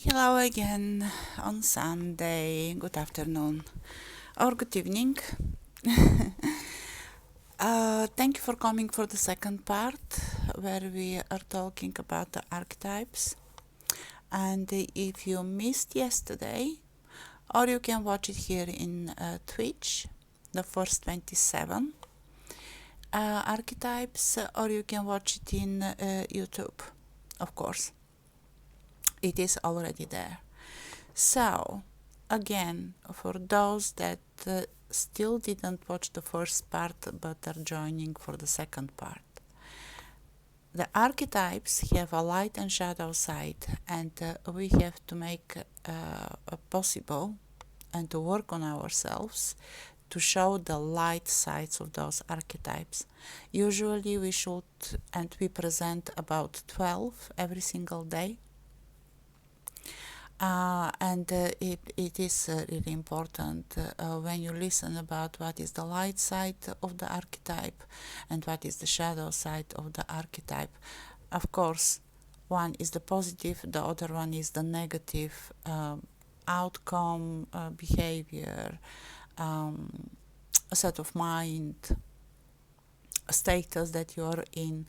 Hello again on Sunday. Good afternoon or good evening. Thank you for coming for the second part where we are talking about the archetypes. And if you missed yesterday, or you can watch it here in Twitch, the first 27 archetypes, or you can watch it in YouTube, of course. It is already there. So, again, for those that still didn't watch the first part but are joining for the second part, the archetypes have a light and shadow side, and we have to make possible and to work on ourselves to show the light sides of those archetypes. Usually we should, and we present about 12 every single day. It is really important when you listen about what is the light side of the archetype and what is the shadow side of the archetype. Of course, one is the positive, the other one is the negative outcome, behavior, a set of mind, a status that you are in.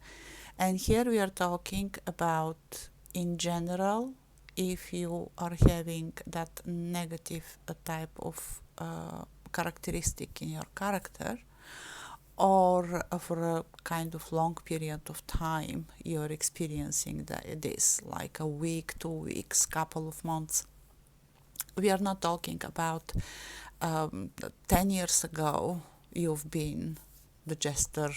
And here we are talking about, in general, if you are having that negative type of characteristic in your character, or for a kind of long period of time you're experiencing this, like a week, 2 weeks, couple of months. We are not talking about 10 years ago you've been the jester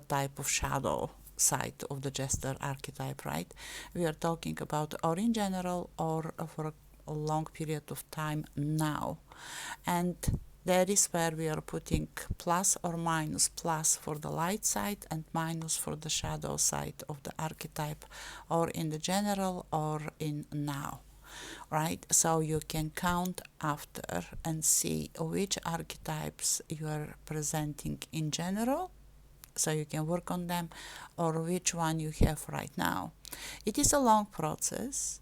type of shadow side of the jester archetype, right? We are talking about or in general or for a long period of time now. And that is where we are putting plus or minus, plus for the light side and minus for the shadow side of the archetype, or in the general or in now, right? So you can count after and see which archetypes you are presenting in general, so you can work on them, or which one you have right now. It is a long process.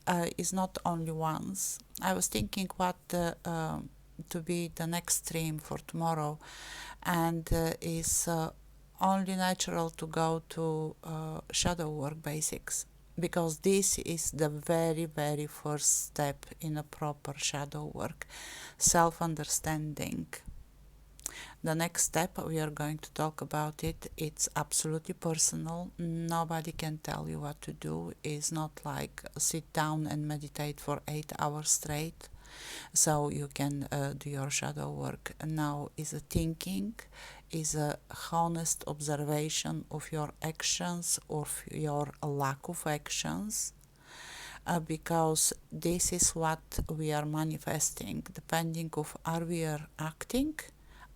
It's not only once. I was thinking what to be the next stream for tomorrow, and is only natural to go to shadow work basics, because this is the very, very first step in a proper shadow work, self-understanding. The next step, we are going to talk about it. It's absolutely personal. Nobody can tell you what to do. It's not like sit down and meditate for 8 hours straight so you can do your shadow work. Now is a thinking, is a honest observation of your actions or your lack of actions. Because this is what we are manifesting, depending of are we acting,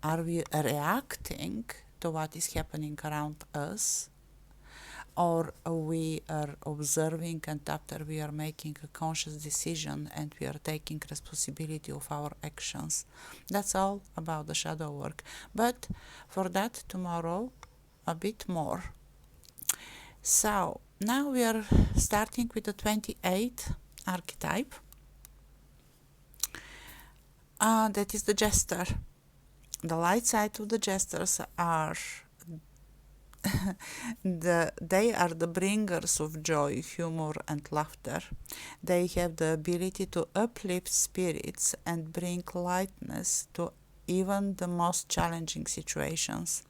are we reacting to what is happening around us, or we are observing, and after we are making a conscious decision and we are taking responsibility of our actions. That's all about the shadow work. But for that, tomorrow, a bit more. So now we are starting with the 28th archetype. That is the jester. The light side of the jesters are they are the bringers of joy, humor and laughter. They have the ability to uplift spirits and bring lightness to even the most challenging situations.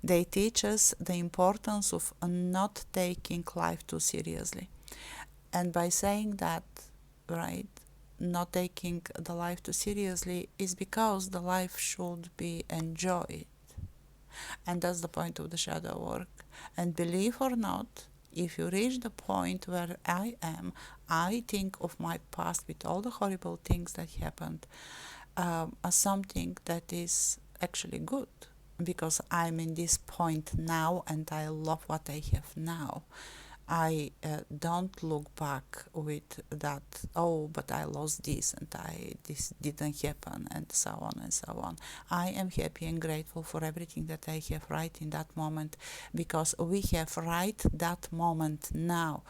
They teach us the importance of not taking life too seriously. And by saying that, right, not taking the life too seriously is because the life should be enjoyed. And that's the point of the shadow work. And believe or not, if you reach the point where I am, I think of my past with all the horrible things that happened as something that is actually good, because I'm in this point now and I love what I have now. I don't look back with that, oh, but I lost this and this didn't happen, and so on and so on. I am happy and grateful for everything that I have right in that moment, because we have right that moment now.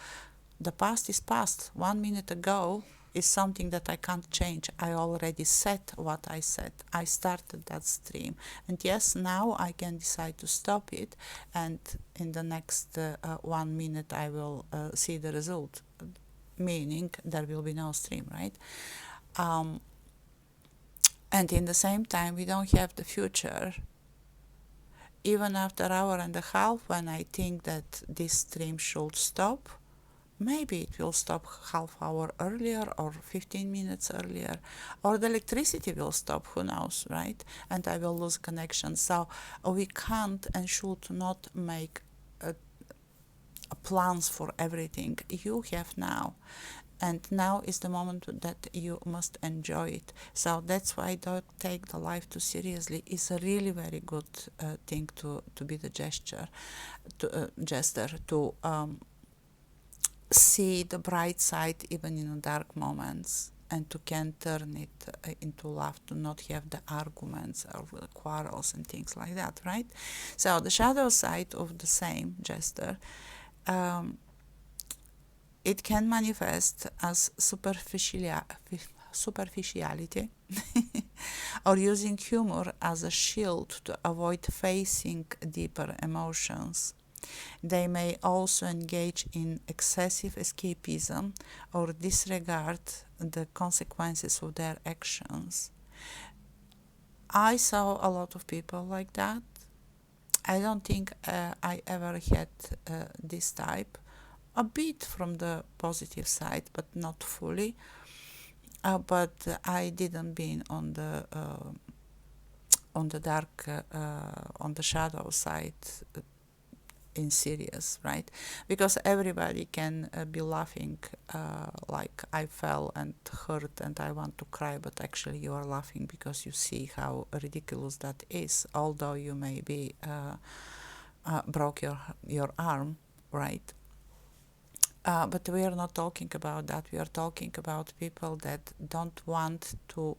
The past is past. 1 minute ago is something that I can't change. I already said what I said. I started that stream. And yes, now I can decide to stop it, and in the next 1 minute I will see the result, meaning there will be no stream, right? Um, and in the same time, we don't have the future. Even after an hour and a half, when I think that this stream should stop, maybe it will stop half hour earlier or 15 minutes earlier, or the electricity will stop, who knows, right? And I will lose connection. So we can't and should not make plans for everything. You have now, and now is the moment that you must enjoy it. So that's why don't take the life too seriously. It's a really very good thing to be the jester, to see the bright side even in the dark moments, and to can turn it into love, to not have the arguments or the quarrels and things like that, right? So the shadow side of the same jester, it can manifest as superficiality or using humor as a shield to avoid facing deeper emotions. They may also engage in excessive escapism or disregard the consequences of their actions. I saw a lot of people like that. I don't think I ever had this type. A bit from the positive side, but not fully. But I didn't been on the dark, on the shadow side in serious, right? Because everybody can be laughing like I fell and hurt and I want to cry, but actually you are laughing because you see how ridiculous that is, although you maybe broke your arm, right? But we are not talking about that. We are talking about people that don't want to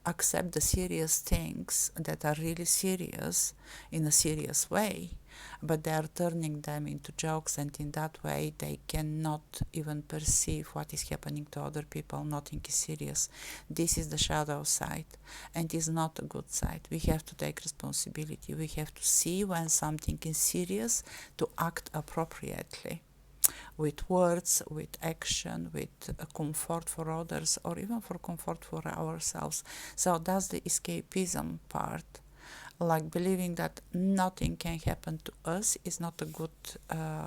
accept the serious things that are really serious in a serious way, but they are turning them into jokes, and in that way they cannot even perceive what is happening to other people. Nothing is serious. This is the shadow side, and is not a good side. We have to take responsibility. We have to see when something is serious, to act appropriately, with words, with action, with comfort for others, or even for comfort for ourselves. So that's the escapism part. Like believing that nothing can happen to us is not a good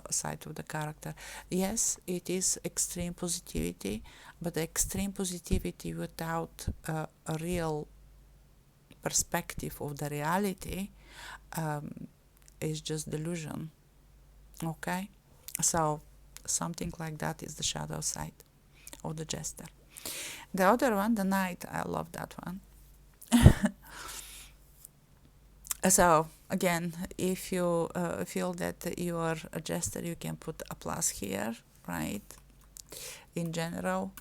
side of the character. Yes, it is extreme positivity, but extreme positivity without a real perspective of the reality is just delusion. Okay? So something like that is the shadow side of the jester. The other one, the knight, I love that one. So again, if you feel that you are a jester, you can put a plus here, right? In general.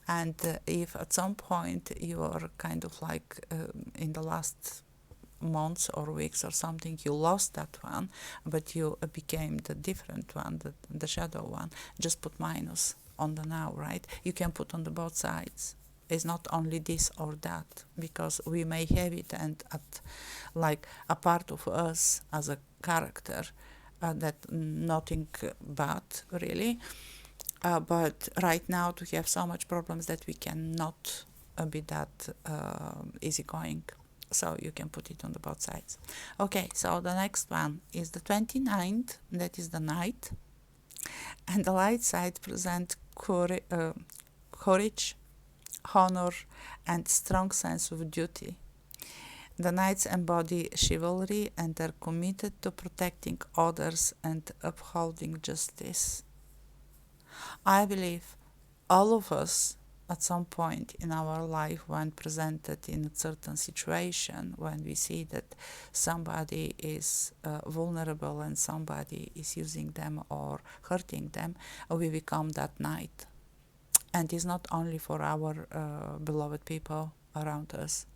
And if at some point you are kind of like in the last months or weeks or something, you lost that one, but you became the different one, the shadow one, just put minus on the now, right? You can put on the both sides. It's not only this or that, because we may have it and at like a part of us as a character that nothing bad really, but right now to have so much problems that we cannot be that easygoing. So you can put it on the both sides. Okay, so the next one is the 29th, that is the night. And the light side present courage, honor, and strong sense of duty. The knights embody chivalry and are committed to protecting others and upholding justice. I believe all of us at some point in our life, when presented in a certain situation, when we see that somebody is vulnerable and somebody is using them or hurting them, we become that knight. And it's not only for our beloved people around us.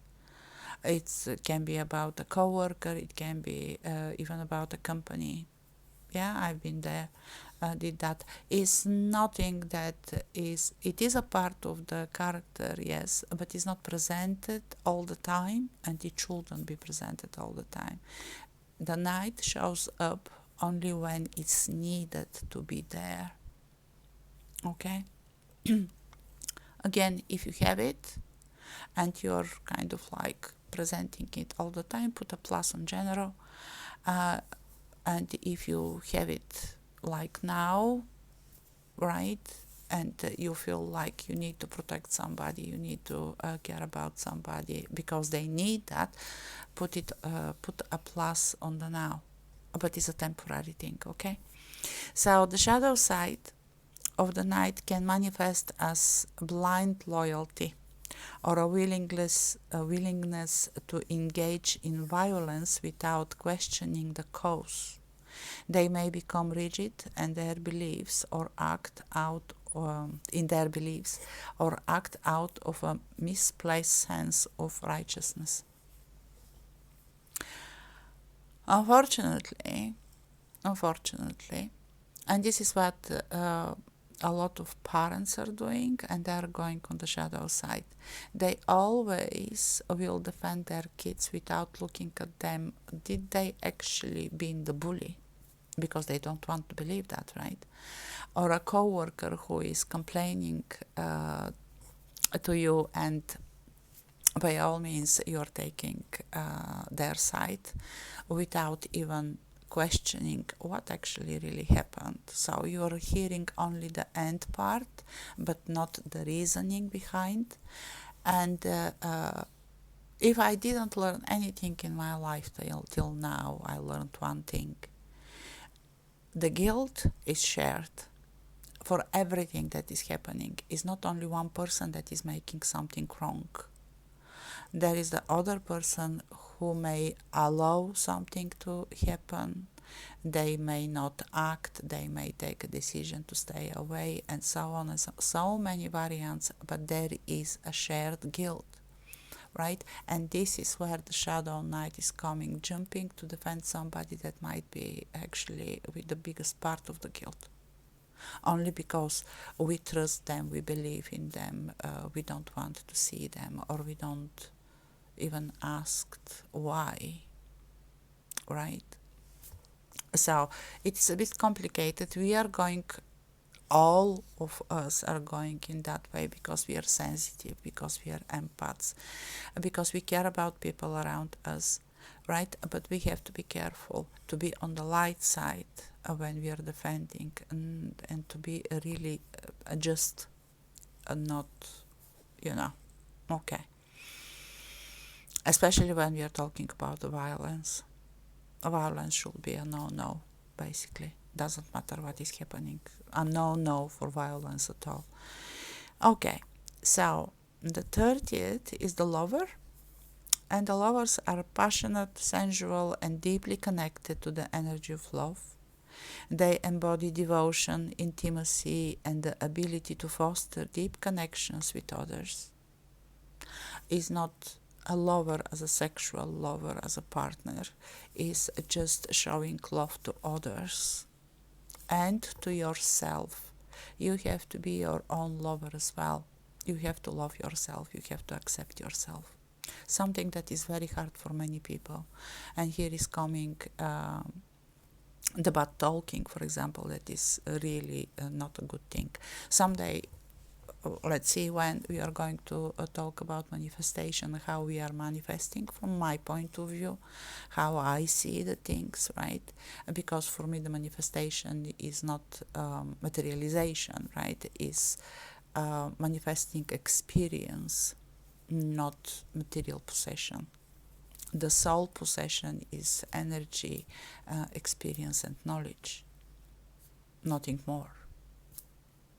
It can be about a coworker, it can be even about a company. Yeah, I've been there. did that. Is nothing that is, it is a part of the character, yes, but it's not presented all the time, and it shouldn't be presented all the time. The night shows up only when it's needed to be there. Okay? Again, if you have it and you're kind of like presenting it all the time, put a plus on general. And if you have it like now, right, and you feel like you need to protect somebody, you need to care about somebody because they need that, put a plus on the now. But it's a temporary thing, okay? So the shadow side of the night can manifest as blind loyalty or a willingness to engage in violence without questioning the cause. They may become rigid in their beliefs or act out of a misplaced sense of righteousness. Unfortunately, and this is what a lot of parents are doing, and they are going on the shadow side. They always will defend their kids without looking at them. Did they actually been the bully? Because they don't want to believe that, right? Or a coworker who is complaining to you, and by all means you're taking their side without even questioning what actually really happened. So you're hearing only the end part, but not the reasoning behind. And if I didn't learn anything in my life till now, I learned one thing. The guilt is shared for everything that is happening. It's not only one person that is making something wrong. There is the other person who may allow something to happen. They may not act, they may take a decision to stay away, and so on, and so many variants, but there is a shared guilt, right? And this is where the shadow night is coming, jumping to defend somebody that might be actually with the biggest part of the guilt. Only because we trust them, we believe in them, we don't want to see them, or we don't even asked why, right? So it's a bit complicated. All of us are going in that way because we are sensitive, because we are empaths, because we care about people around us, right? But we have to be careful to be on the light side when we are defending, and to be really just not, okay. Especially when we are talking about the violence. Violence should be a no-no, basically. Doesn't matter what is happening. A no-no for violence at all. Okay, so the 30th is the lover. And the lovers are passionate, sensual, and deeply connected to the energy of love. They embody devotion, intimacy, and the ability to foster deep connections with others. Is not a lover as a sexual lover, as a partner, is just showing love to others and to yourself. You have to be your own lover as well. You have to love yourself. You have to accept yourself. Something that is very hard for many people. And here is coming the bad talking, for example, that is really not a good thing. Someday, let's see when we are going to talk about manifestation, how we are manifesting from my point of view, how I see the things, right? Because for me the manifestation is not materialization, right? It's manifesting experience, not material possession. The soul possession is energy, experience and knowledge, nothing more.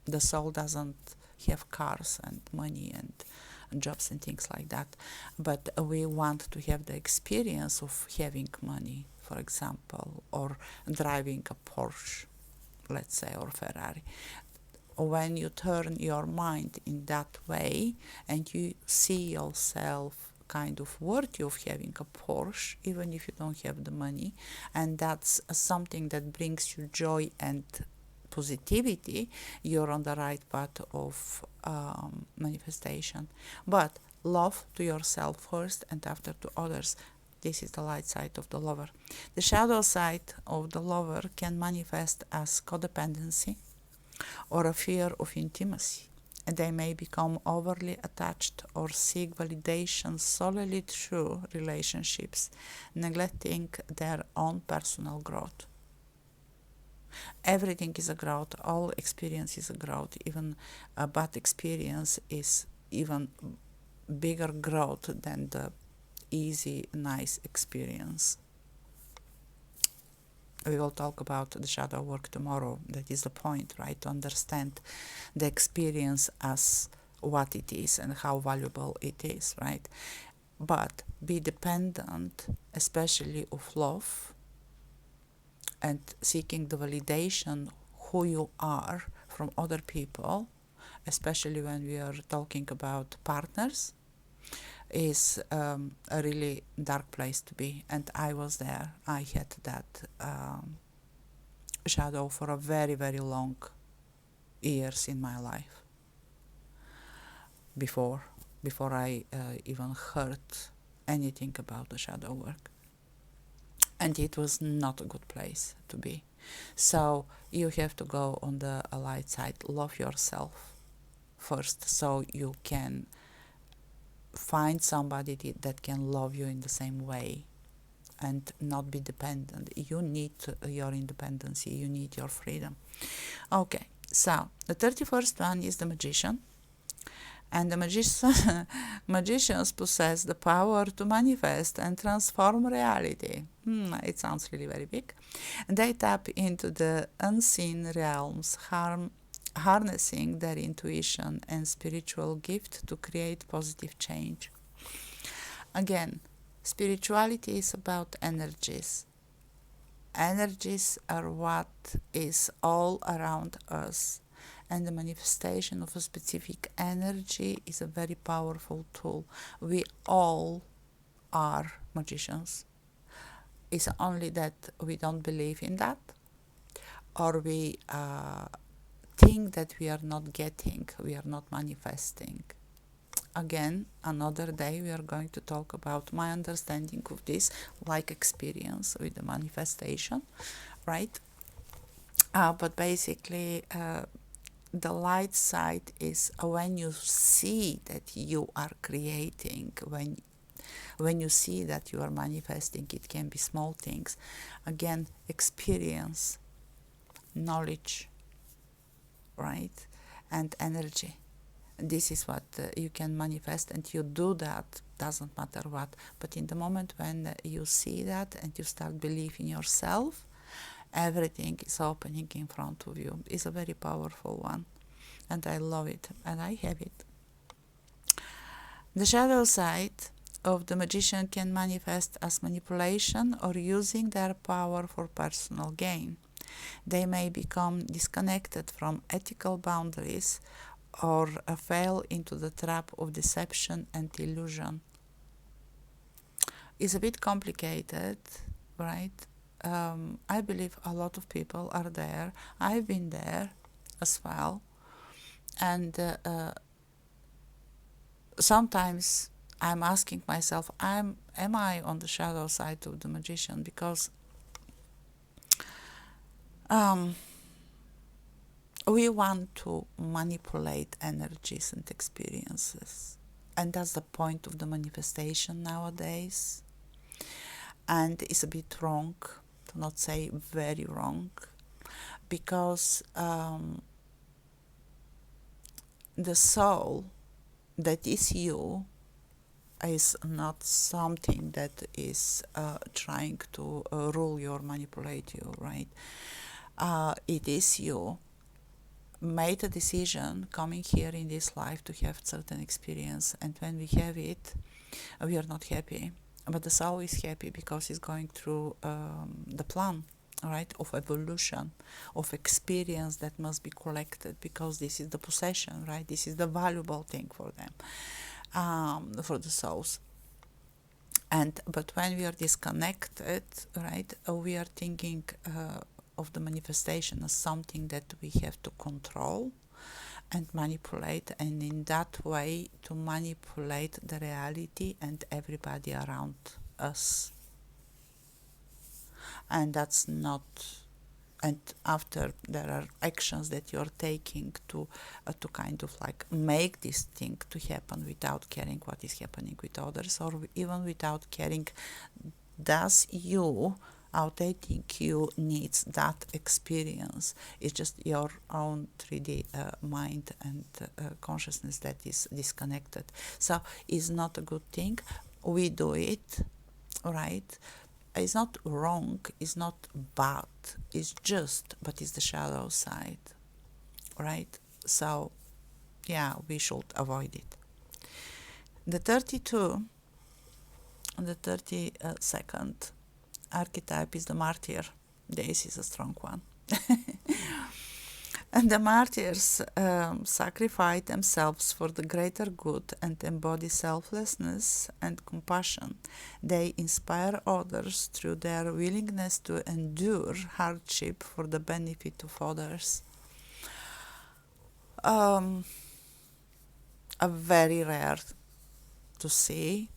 The soul doesn't have cars and money and jobs and things like that, but we want to have the experience of having money, for example, or driving a Porsche, let's say, or Ferrari. When you turn your mind in that way and you see yourself kind of worthy of having a Porsche, even if you don't have the money, and that's something that brings you joy and positivity, you're on the right path of manifestation. But love to yourself first and after to others. This is the light side of the lover. The shadow side of the lover can manifest as codependency or a fear of intimacy. And they may become overly attached or seek validation solely through relationships, neglecting their own personal growth. Everything is a growth, all experience is a growth, even a bad experience is even bigger growth than the easy, nice experience. We will talk about the shadow work tomorrow. That is the point, right? To understand the experience as what it is and how valuable it is, right? But be dependent, especially of love, and seeking the validation who you are from other people, especially when we are talking about partners, is a really dark place to be. And I was there. I had that shadow for a very, very long years in my life before I even heard anything about the shadow work. And it was not a good place to be. So you have to go on the light side. Love yourself first, so you can find somebody that can love you in the same way and not be dependent. You need your independence. You need your freedom. Okay, so the 31st one is the magician. And the magicians possess the power to manifest and transform reality. It sounds really very big. And they tap into the unseen realms, harnessing their intuition and spiritual gift to create positive change. Again, spirituality is about energies. Energies are what is all around us. And the manifestation of a specific energy is a very powerful tool. We all are magicians. It's only that we don't believe in that, or we think that we are not getting, we are not manifesting. Again, another day we are going to talk about my understanding of this, like experience with the manifestation, right? But basically, the light side is when you see that you are creating, when you see that you are manifesting. It can be small things. Again, experience, knowledge, right? And energy. This is what you can manifest, and you do that, doesn't matter what. But in the moment when you see that and you start believing yourself, everything is opening in front of you. It's a very powerful one, and I love it, and I have it. The shadow side of the magician can manifest as manipulation or using their power for personal gain. They may become disconnected from ethical boundaries or fall into the trap of deception and illusion. It's a bit complicated, right? I believe a lot of people are there. I've been there as well. And sometimes I'm asking myself, am I on the shadow side of the magician? Because we want to manipulate energies and experiences. And that's the point of the manifestation nowadays. And it's a bit wrong, to not say very wrong, because the soul that is you is not something that is trying to rule you or manipulate you, right? It is you made a decision coming here in this life to have certain experience, and when we have it, we are not happy. But the soul is happy because it's going through the plan, right, of evolution, of experience that must be collected, because this is the possession, right? This is the valuable thing for them, for the souls. But when we are disconnected, right, we are thinking of the manifestation as something that we have to control and manipulate, and in that way to manipulate the reality and everybody around us. And that's not, and after there are actions that you're taking to kind of like make this thing to happen without caring what is happening with others, or even without caring does you outdating you needs that experience. It's just your own 3D mind and consciousness that is disconnected. So it's not a good thing. We do it, right? It's not wrong, it's not bad, it's just, but it's the shadow side, right? So yeah, we should avoid it. The 32nd archetype is the martyr. This is a strong one. And the martyrs sacrifice themselves for the greater good and embody selflessness and compassion. They inspire others through their willingness to endure hardship for the benefit of others. A very rare to see,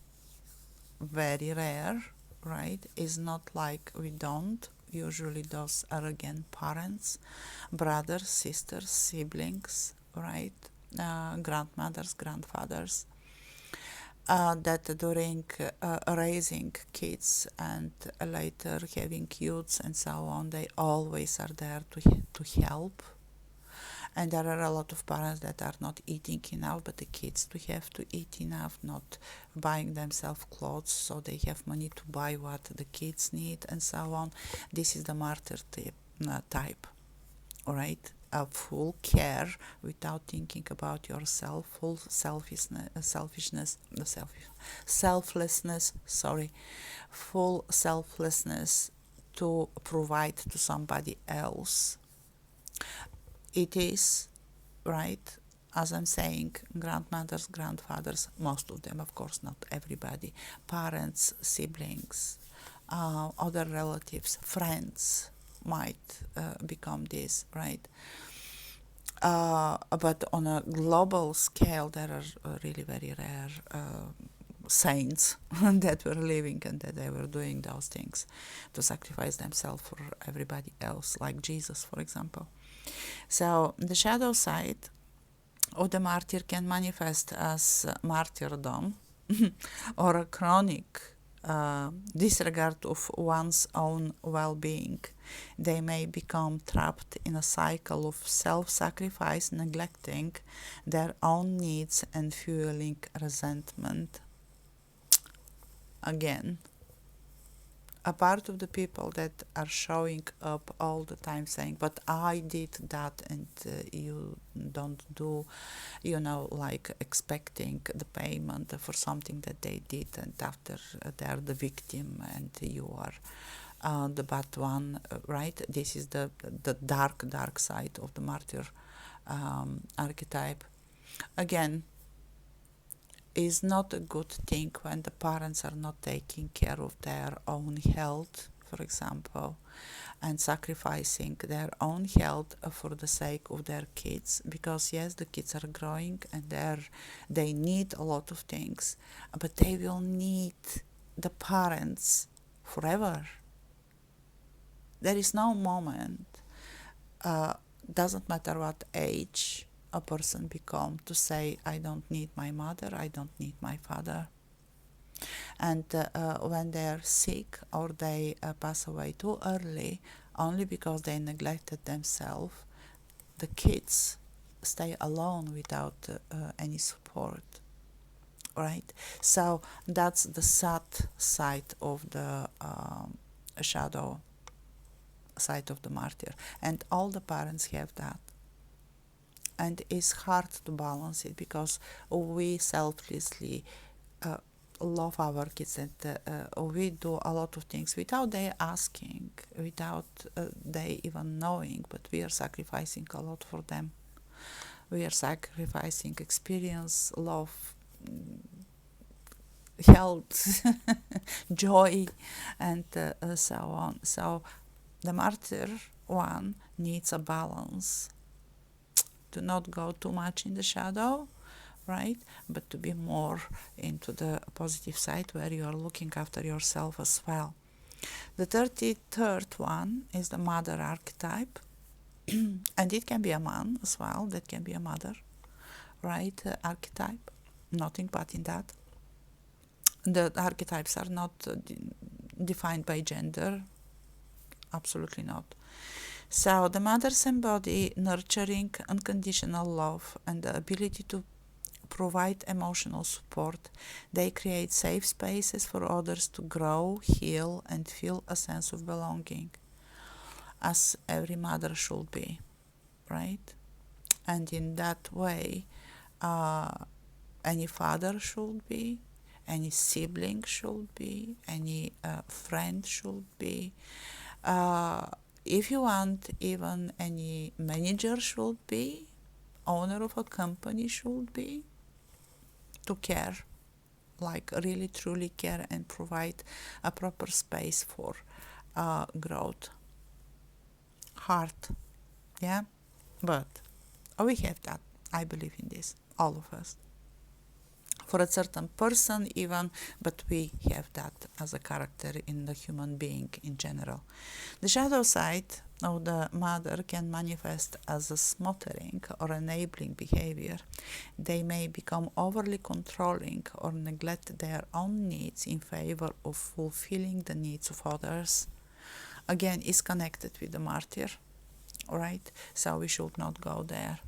very rare, right? It's not like we don't. Usually those arrogant parents, brothers, sisters, siblings, right? Grandmothers, grandfathers, that during raising kids and later having youths and so on, they always are there to help. And there are a lot of parents that are not eating enough, but the kids to have to eat enough, not buying themselves clothes so they have money to buy what the kids need and so on. This is the martyr type, all right? A full care without thinking about yourself, full selflessness, full selflessness to provide to somebody else. It is, right, as I'm saying, grandmothers, grandfathers, most of them, of course, not everybody, parents, siblings, other relatives, friends might become this, right? But on a global scale, there are really very rare saints that were living and that they were doing those things to sacrifice themselves for everybody else, like Jesus, for example. So the shadow side of the martyr can manifest as martyrdom or a chronic disregard of one's own well-being. They may become trapped in a cycle of self-sacrifice, neglecting their own needs and fueling resentment. Again, a part of the people that are showing up all the time saying, but I did that and you don't do, like expecting the payment for something that they did, and after they're the victim and you are the bad one, right? This is the dark side of the martyr archetype. Again, is not a good thing when the parents are not taking care of their own health, for example, and sacrificing their own health for the sake of their kids, because yes, the kids are growing and they need a lot of things, but they will need the parents forever. There is no moment, doesn't matter what age a person become, to say, I don't need my mother, I don't need my father. And when they are sick or they pass away too early, only because they neglected themselves, the kids stay alone without any support, right? So that's the sad side of the shadow side of the martyr, and all the parents have that. And it's hard to balance it because we selflessly love our kids, and we do a lot of things without they asking, without they even knowing, but we are sacrificing a lot for them. We are sacrificing experience, love, health, joy, and so on. So the martyr one needs a balance, to not go too much in the shadow, right? But to be more into the positive side where you are looking after yourself as well. The 33rd one is the mother archetype, and it can be a man as well, that can be a mother, right? Archetype, nothing but in that. The archetypes are not defined by gender, absolutely not. So the mothers embody nurturing, unconditional love and the ability to provide emotional support. They create safe spaces for others to grow, heal, and feel a sense of belonging, as every mother should be, right? And in that way, uh, any father should be, any sibling should be, any friend should be. If you want, even any manager should be, owner of a company should be, to care, like really truly care and provide a proper space for growth. Heart, yeah, but we have that. I believe in this, all of us. For a certain person even, but we have that as a character in the human being in general. The shadow side of the mother can manifest as a smothering or enabling behavior. They may become overly controlling or neglect their own needs in favor of fulfilling the needs of others. Again, is connected with the martyr, right? So we should not go there.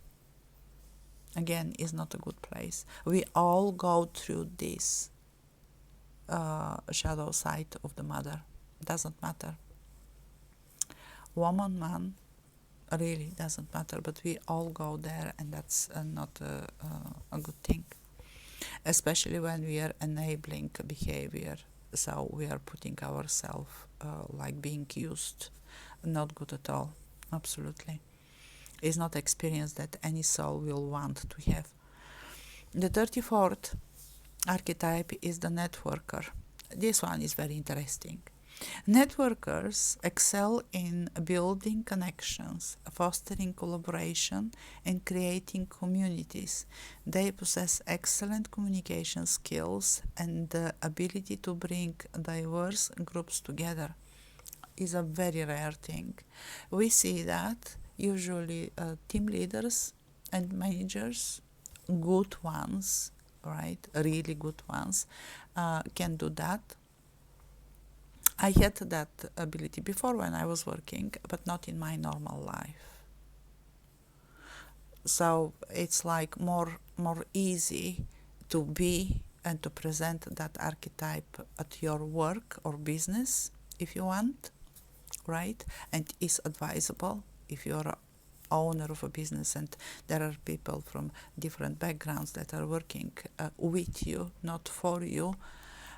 Again, is not a good place. We all go through this shadow side of the mother. Doesn't matter. Woman, man, really doesn't matter. But we all go there, and that's not a good thing. Especially when we are enabling behavior. So we are putting ourselves like being used. Not good at all. Absolutely. Is not experience that any soul will want to have. The 34th archetype is the networker. This one is very interesting. Networkers excel in building connections, fostering collaboration, and creating communities. They possess excellent communication skills and the ability to bring diverse groups together. Is a very rare thing. We see that usually team leaders and managers, good ones, right, really good ones, can do that. I had that ability before when I was working, but not in my normal life. So it's like more easy to be and to present that archetype at your work or business if you want, right? And is advisable if you're a owner of a business and there are people from different backgrounds that are working with you, not for you.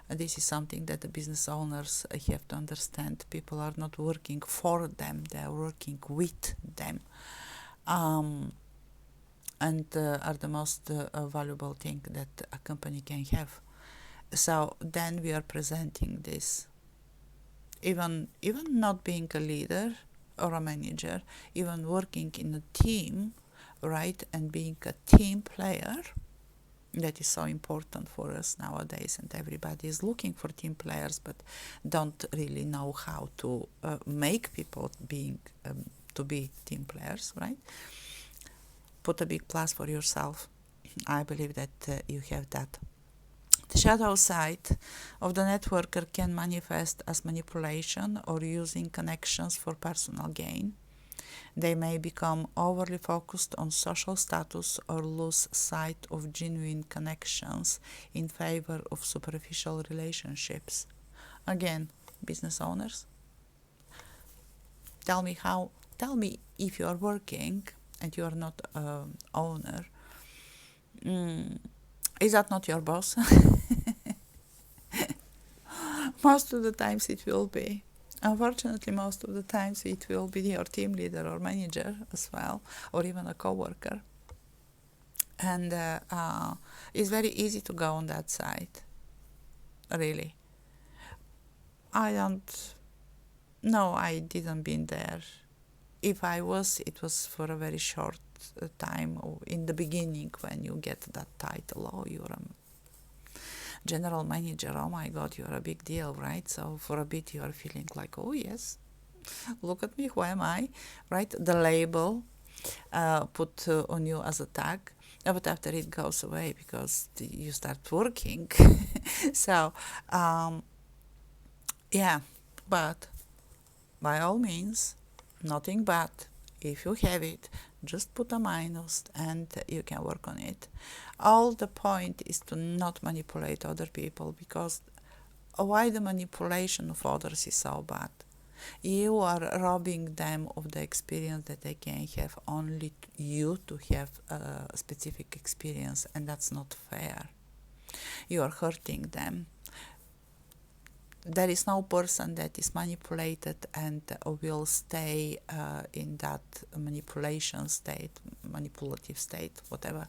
This is something that the business owners have to understand. People are not working for them, they are working with them, and are the most valuable thing that a company can have. So then we are presenting this. Even not being a leader or a manager, even working in a team, right, and being a team player, that is so important for us nowadays, and everybody is looking for team players, but don't really know how to make people to be team players, right? Put a big plus for yourself. I believe that you have that. The shadow side of the networker can manifest as manipulation or using connections for personal gain. They may become overly focused on social status or lose sight of genuine connections in favor of superficial relationships. Again, business owners, tell me if you are working and you are not an owner, is that not your boss? Most of the times it will be. Unfortunately, most of the times it will be your team leader or manager as well, or even a coworker. And it's very easy to go on that side. Really. I didn't been there. if I was, it was for a very short time, or in the beginning when you get that title, oh, you're a general manager, oh my god, you're a big deal, right? So for a bit you are feeling like, oh yes, look at me, who am I, right? The label put on you as a tag. But after it goes away because you start working. So yeah, but by all means, nothing bad. If you have it, just put a minus and you can work on it. All the point is to not manipulate other people, because why the manipulation of others is so bad? You are robbing them of the experience that they can have, only you to have a specific experience, and that's not fair. You are hurting them. There is no person that is manipulated and will stay in that manipulation state, manipulative state, whatever,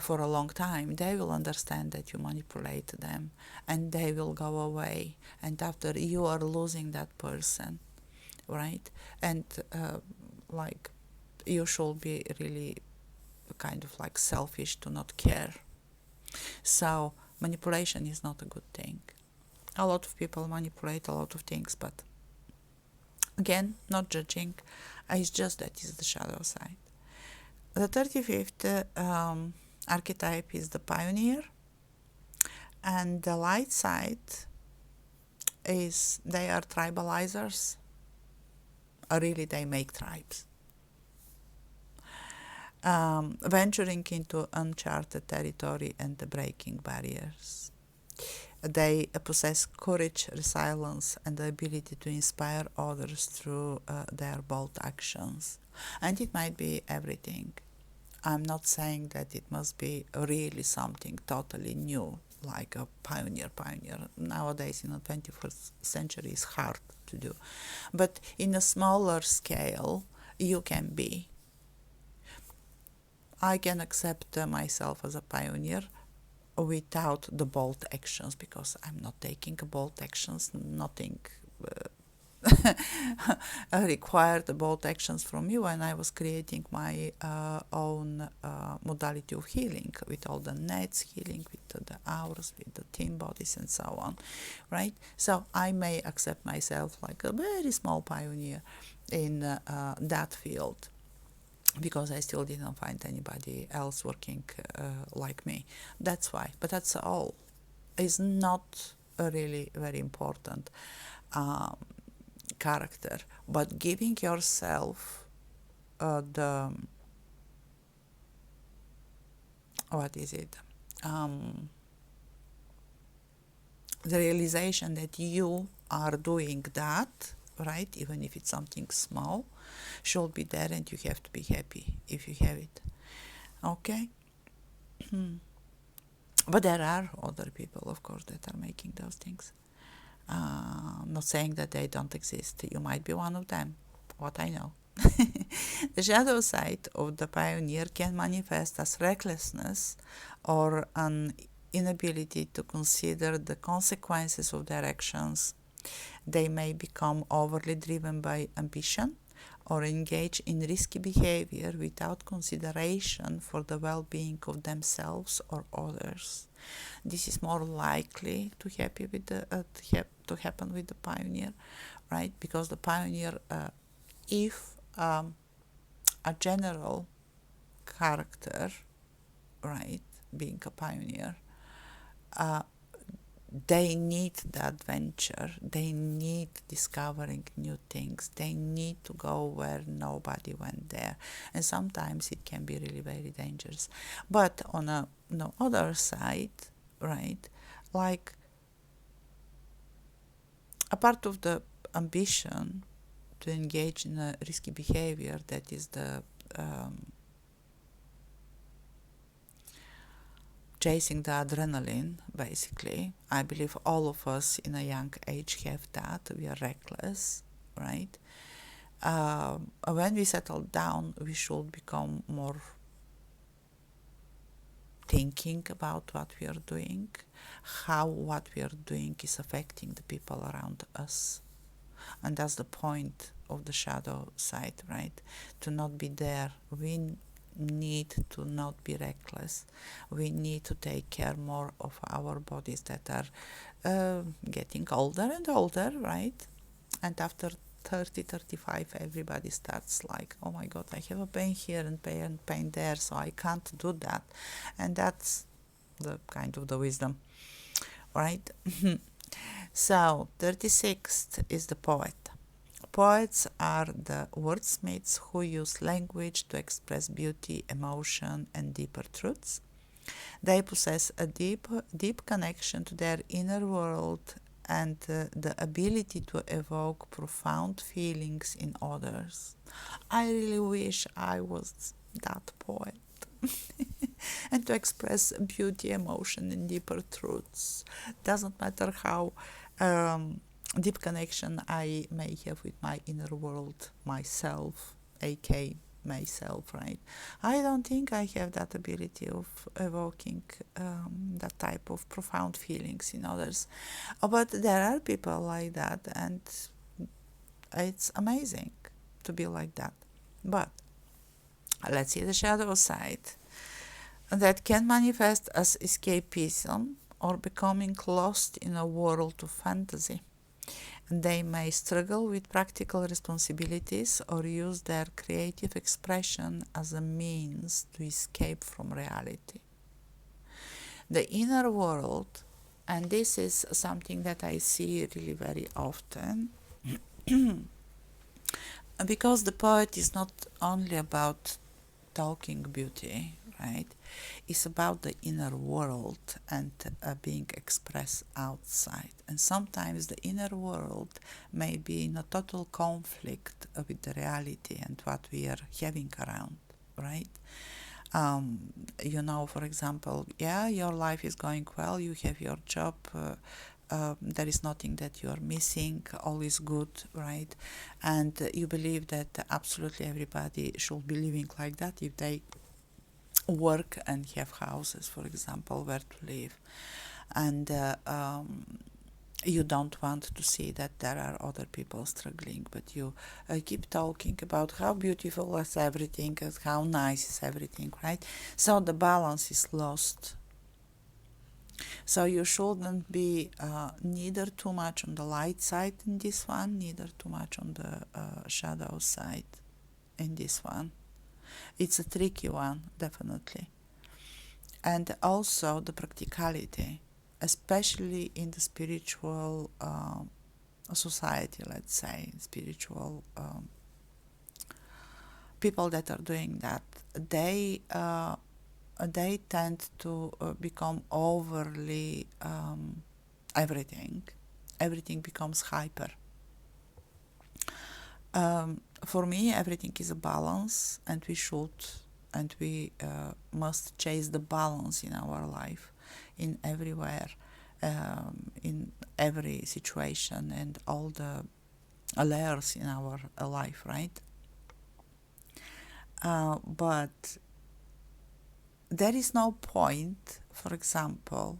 for a long time. They will understand that you manipulate them and they will go away. And after, you are losing that person, right? And like, you should be really kind of like selfish to not care. So manipulation is not a good thing. A lot of people manipulate a lot of things, but again, not judging. It's just that is the shadow side. The 35th archetype is the pioneer, and the light side is they are tribalizers. Really, they make tribes. Venturing into uncharted territory and breaking barriers. They possess courage, resilience, and the ability to inspire others through their bold actions. And it might be everything. I'm not saying that it must be really something totally new, like a pioneer. Nowadays, in the 21st century, is hard to do. But in a smaller scale, you can be. I can accept myself as a pioneer without the bold actions, because I'm not taking bold actions. Nothing required bold actions from me when I was creating my own modality of healing, with all the nets healing, with the auras, with the team bodies, and so on, right? So I may accept myself like a very small pioneer in that field, because I still didn't find anybody else working like me. That's why. But that's all. It's not a really very important character. But giving yourself the, what is it? The realization that you are doing that, right? Even if it's something small, should be there, and you have to be happy if you have it. Okay? But there are other people, of course, that are making those things. I'm not saying that they don't exist. You might be one of them, what I know. The shadow side of the pioneer can manifest as recklessness or an inability to consider the consequences of their actions. They may become overly driven by ambition or engage in risky behavior without consideration for the well-being of themselves or others. This is more likely to happen with the pioneer, right? Because the pioneer, if a general character, right, being a pioneer, they need the adventure, they need discovering new things, they need to go where nobody went there, and sometimes it can be really very dangerous. But on the other side, right, like a part of the ambition to engage in a risky behavior, that is the chasing the adrenaline, basically. I believe all of us in a young age have that. We are reckless, right? When we settle down, we should become more thinking about what we are doing, how what we are doing is affecting the people around us. And that's the point of the shadow side, right? To not be there. We need to not be reckless. We need to take care more of our bodies that are getting older and older, right? And after 30, 35, everybody starts like, oh my god, I have a pain here and pain there, so I can't do that. And that's the kind of the wisdom, right? So 36th is the poet. Poets are the wordsmiths who use language to express beauty, emotion, and deeper truths. They possess a deep connection to their inner world and the ability to evoke profound feelings in others. I really wish I was that poet. And to express beauty, emotion, and deeper truths. Doesn't matter how deep connection I may have with my inner world, myself, aka myself, right? I don't think I have that ability of evoking that type of profound feelings in others. But there are people like that, and it's amazing to be like that. But let's see the shadow side that can manifest as escapism or becoming lost in a world of fantasy. They may struggle with practical responsibilities or use their creative expression as a means to escape from reality. The inner world, and this is something that I see really very often, because the poet is not only about talking beauty, right? It's about the inner world and being expressed outside. And sometimes the inner world may be in a total conflict with the reality and what we are having around, right? For example, yeah, your life is going well, you have your job, there is nothing that you are missing, all is good, right? And you believe that absolutely everybody should be living like that if they work and have houses, for example, where to live. And you don't want to see that there are other people struggling, but you keep talking about how beautiful is everything and how nice is everything, right? So the balance is lost. So you shouldn't be neither too much on the light side in this one, neither too much on the shadow side in this one. It's a tricky one, definitely. And also the practicality, especially in the spiritual society, let's say, spiritual people that are doing that, they tend to become overly everything. Everything becomes hyper. For me, everything is a balance, and we must chase the balance in our life, in everywhere, in every situation, and all the layers in our life, right? But there is no point, for example,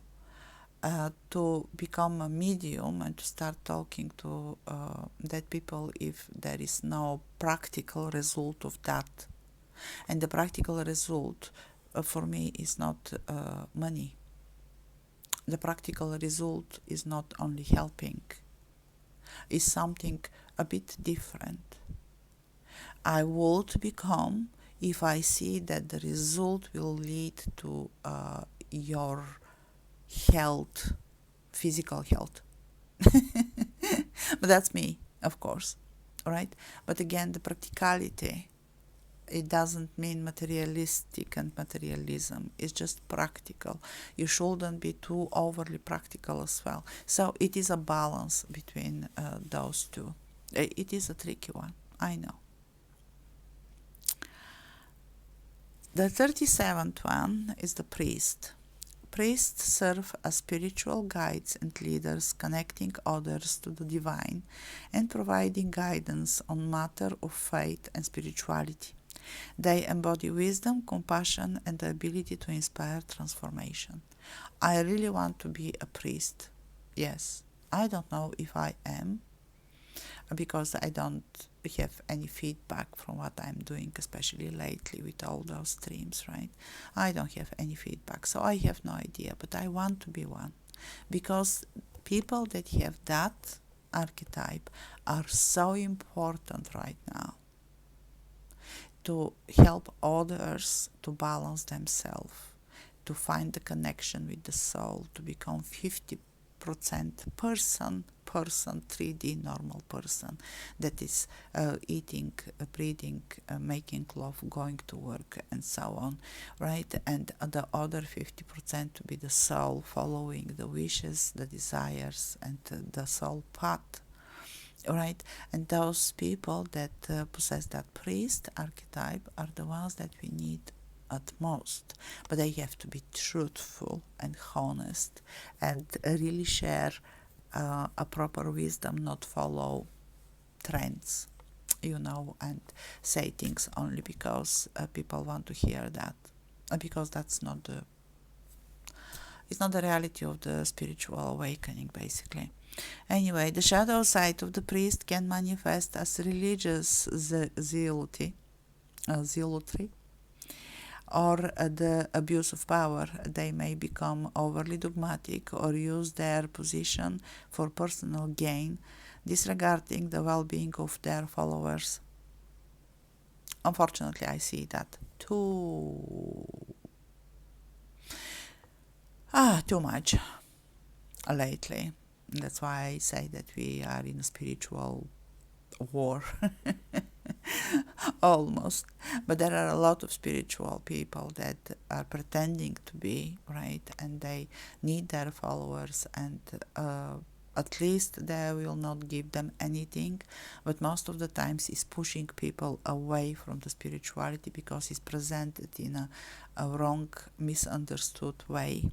to become a medium and to start talking to dead people if there is no practical result of that. And the practical result for me is not money. The practical result is not only helping, it's something a bit different. I would become if I see that the result will lead to your health, physical health. But that's me, of course, all right? But again, the practicality, it doesn't mean materialistic and materialism. It's just practical. You shouldn't be too overly practical as well. So it is a balance between those two. It is a tricky one, I know. The 37th one is the priest. Priests serve as spiritual guides and leaders, connecting others to the divine and providing guidance on matter of faith and spirituality. They embody wisdom, compassion, and the ability to inspire transformation. I really want to be a priest. Yes, I don't know if I am, because I don't have any feedback from what I'm doing, especially lately with all those streams, right? I don't have any feedback, so I have no idea, but I want to be one, because people that have that archetype are so important right now to help others to balance themselves, to find the connection with the soul, to become 50% person 3D normal person that is eating, breathing, making love, going to work, and so on, right? And the other 50% to be the soul, following the wishes, the desires, and the soul path, right? And those people that possess that priest archetype are the ones that we need at most, but they have to be truthful and honest and really share a proper wisdom, not follow trends, and say things only because people want to hear that, because that's not the it's not the reality of the spiritual awakening, basically. Anyway, the shadow side of the priest can manifest as religious zealotry, or the abuse of power. They may become overly dogmatic or use their position for personal gain, disregarding the well-being of their followers. Unfortunately, I see that too much lately. That's why I say that we are in a spiritual war. Almost. But there are a lot of spiritual people that are pretending to be, right? And they need their followers, and at least they will not give them anything, but most of the times is pushing people away from the spirituality because it's presented in a wrong, misunderstood way,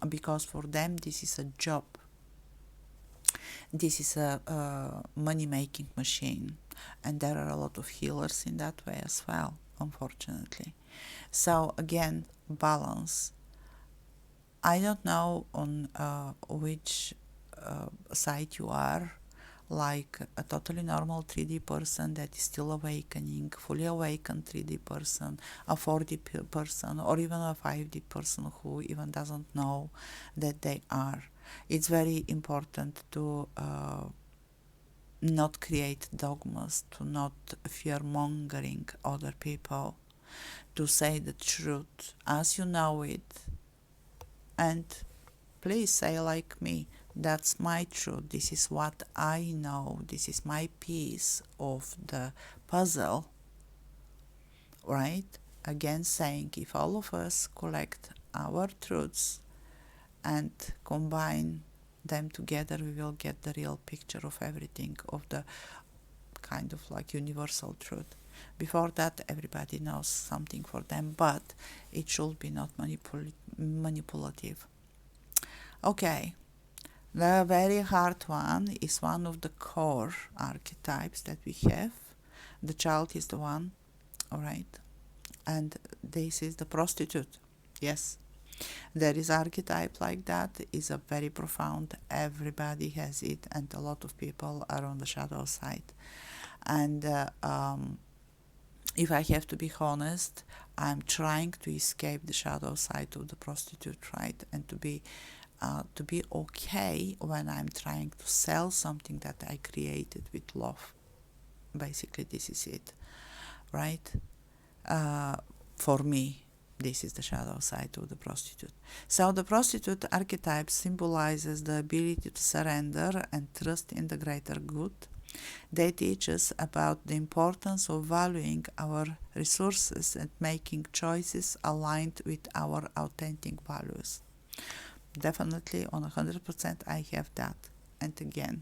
because for them this is a job. This is a money-making machine, and there are a lot of healers in that way as well, unfortunately. So again, balance. I don't know on which side you are, like a totally normal 3D person that is still awakening, fully awakened 3D person, a 4D person, or even a 5D person who even doesn't know that they are. It's very important to not create dogmas, to not fear-mongering other people, to say the truth as you know it, and please say like me, that's my truth, this is what I know, this is my piece of the puzzle, right? Again saying, if all of us collect our truths and combine them together, we will get the real picture of everything, of the kind of like universal truth. Before that, everybody knows something for them, but it should be not manipulative. Okay, the very hard one is one of the core archetypes that we have. The child is the one, all right, and this is the prostitute. Yes, there is archetype like that. Is a very profound. Everybody has it, and a lot of people are on the shadow side. And if I have to be honest, I'm trying to escape the shadow side of the prostitute, right? And to be okay when I'm trying to sell something that I created with love. Basically, this is it, right? For me, this is the shadow side of the prostitute. So the prostitute archetype symbolizes the ability to surrender and trust in the greater good. They teach us about the importance of valuing our resources and making choices aligned with our authentic values. Definitely on 100% I have that. And again,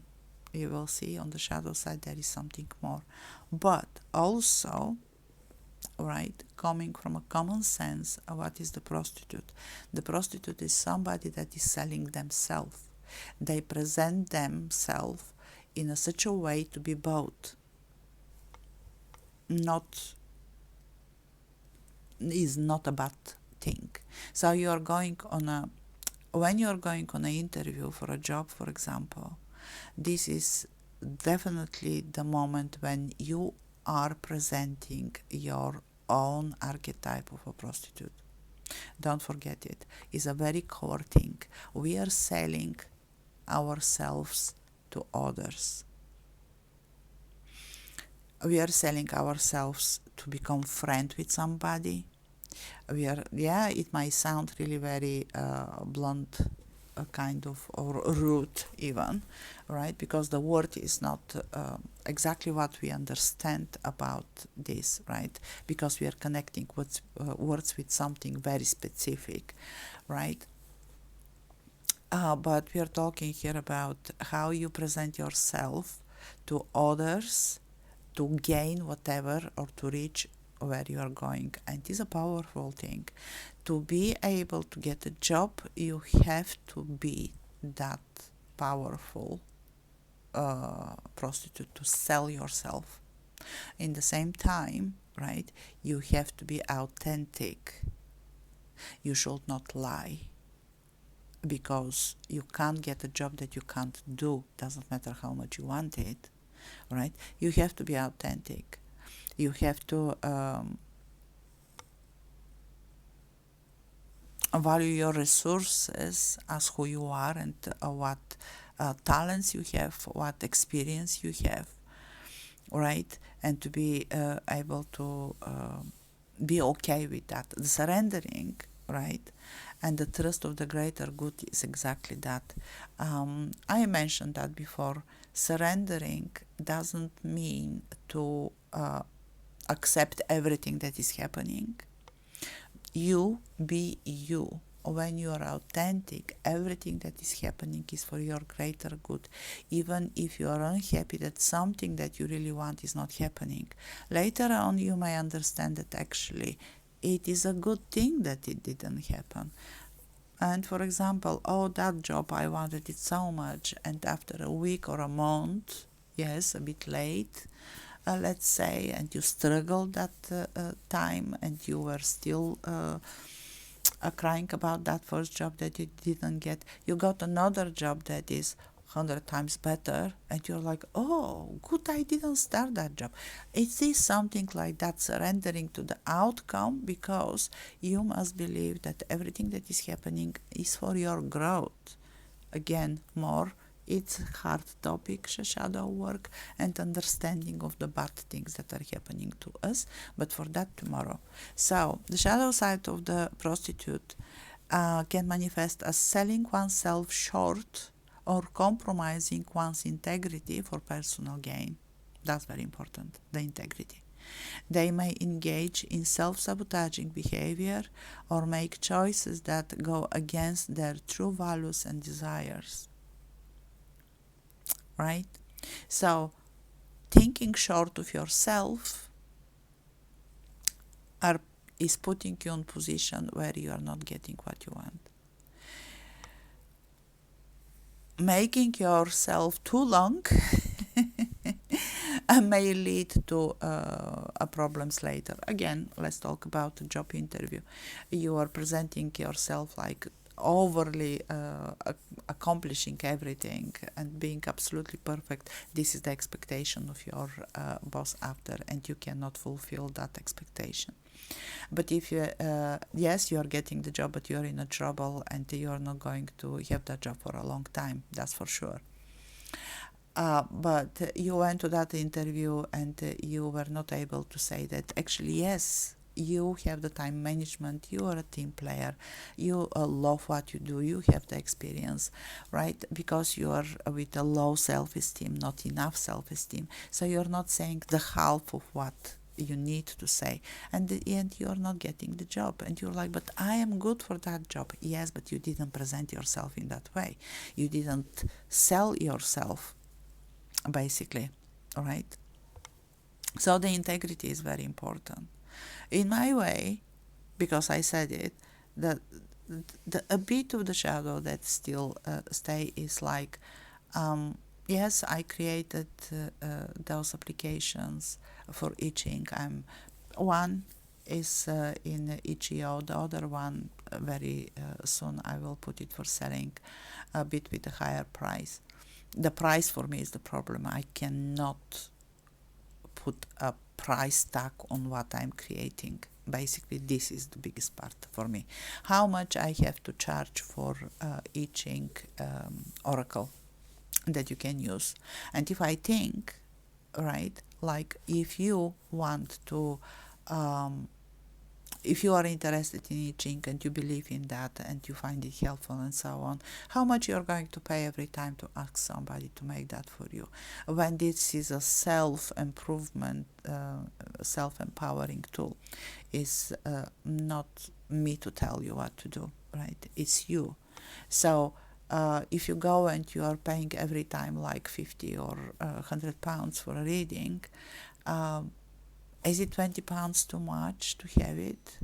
you will see on the shadow side there is something more. But also, right, coming from a common sense, what is the prostitute? The prostitute is somebody that is selling themselves. They present themselves in such a way to be bought. Is not a bad thing. So you are going on when you are going on an interview for a job, for example, this is definitely the moment when you are presenting your own archetype of a prostitute. Don't forget it. It's a very core thing. We are selling ourselves to others. We are selling ourselves to become friend with somebody. We are, yeah, it might sound really very blunt, kind of, or rude even, right? Because the word is not exactly what we understand about this, right? Because we are connecting words with something very specific, right? But we are talking here about how you present yourself to others to gain whatever or to reach where you are going. And it is a powerful thing. To be able to get a job, you have to be that powerful prostitute to sell yourself. In the same time, right, you have to be authentic. You should not lie, because you can't get a job that you can't do. Doesn't matter how much you want it, right? You have to be authentic. You have to value your resources as who you are, and what talents you have, what experience you have, right? And to be able to be okay with that. The surrendering, right? And the trust of the greater good is exactly that. I mentioned that before. Surrendering doesn't mean to accept everything that is happening. You be you. When you are authentic, everything that is happening is for your greater good. Even if you are unhappy that something that you really want is not happening, later on you may understand that actually it is a good thing that it didn't happen. And for example, oh, that job, I wanted it so much, and after a week or a month, yes, a bit late, let's say, and you struggled that time, and you were still crying about that first job that you didn't get, you got another job that is 100 times better, and you're like, oh, good, I didn't start that job. It is something like that, surrendering to the outcome, because you must believe that everything that is happening is for your growth. Again, more, it's hard topic, shadow work and understanding of the bad things that are happening to us, but for that tomorrow. So the shadow side of the prostitute can manifest as selling oneself short or compromising one's integrity for personal gain. That's very important, the integrity. They may engage in self-sabotaging behavior or make choices that go against their true values and desires. Right? So, thinking short of yourself is putting you in a position where you are not getting what you want. Making yourself too long may lead to problems later. Again, let's talk about a job interview. You are presenting yourself like overly accomplishing everything and being absolutely perfect. This is the expectation of your boss after, and you cannot fulfill that expectation. But if you, yes, you are getting the job, but you are in a trouble and you are not going to have that job for a long time, that's for sure. But you went to that interview and you were not able to say that actually, yes, you have the time management, you are a team player, you love what you do, you have the experience, right? Because you are with a low self-esteem, not enough self-esteem. So you're not saying the half of what you need to say, and in the end you're not getting the job, and you're like, but I am good for that job. Yes, but you didn't present yourself in that way. You didn't sell yourself, basically. All right. So the integrity is very important. In my way, because I said it, a bit of the shadow that still stay is like, yes, I created those applications for itching. One is in itch.io, the other one very soon I will put it for selling, a bit with a higher price. The price for me is the problem. I cannot put a price tag on what I'm creating. Basically, this is the biggest part for me. How much I have to charge for each oracle that you can use. And if I think, right, like if you want to if you are interested in teaching and you believe in that and you find it helpful and so on, how much you're going to pay every time to ask somebody to make that for you, when this is a self-improvement, self-empowering tool. Is not me to tell you what to do, right? It's you. So if you go and you are paying every time like 50 or 100 pounds for a reading, is it 20 pounds too much to have it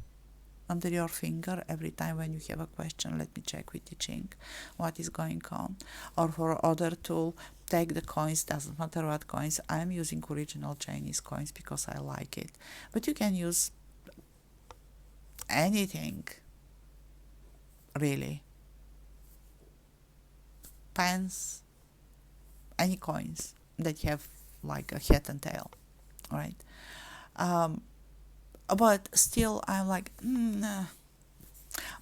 under your finger every time when you have a question? Let me check with teaching what is going on. Or for other tool, take the coins, doesn't matter what coins. I'm using original Chinese coins because I like it. But you can use anything, really. Pens, any coins that have like a head and tail, right? But still I'm like,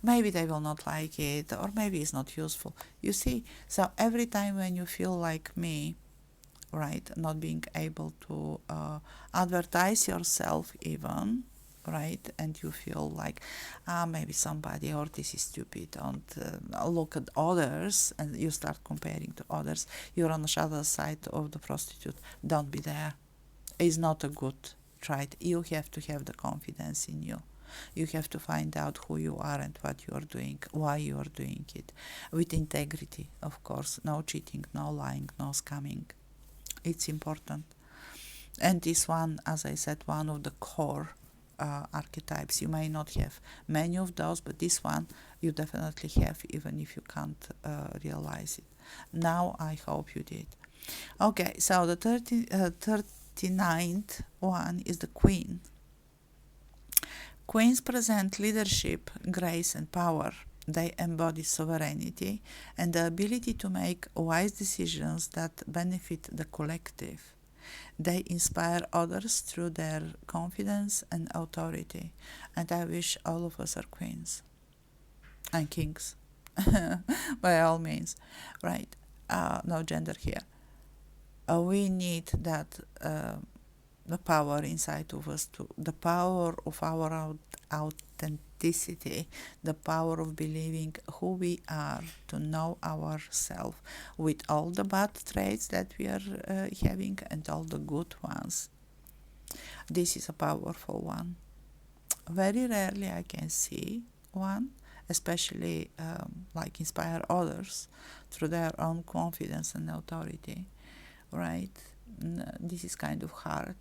maybe they will not like it, or maybe it's not useful. You see, so every time when you feel like me, right, not being able to advertise yourself even, right, and you feel like maybe somebody, or this is stupid, and look at others, and you start comparing to others, you're on the shadow side of the prostitute. Don't be there. It's not a good trait. You have to have the confidence in you. You have to find out who you are and what you are doing, why you are doing it, with integrity, of course. No cheating, no lying, no scamming. It's important. And this one, as I said, one of the core archetypes. You may not have many of those, but this one you definitely have, even if you can't realize it. Now I hope you did. Okay, so the 39th one is the Queen. Queens present leadership, grace, and power. They embody sovereignty and the ability to make wise decisions that benefit the collective. They inspire others through their confidence and authority. And I wish all of us are queens and kings, by all means, right? No gender here. We need that the power inside of us, the power of our authenticity, the power of believing who we are, to know ourselves with all the bad traits that we are having and all the good ones. This is a powerful one. Very rarely I can see one, especially like inspire others through their own confidence and authority, right? This is kind of hard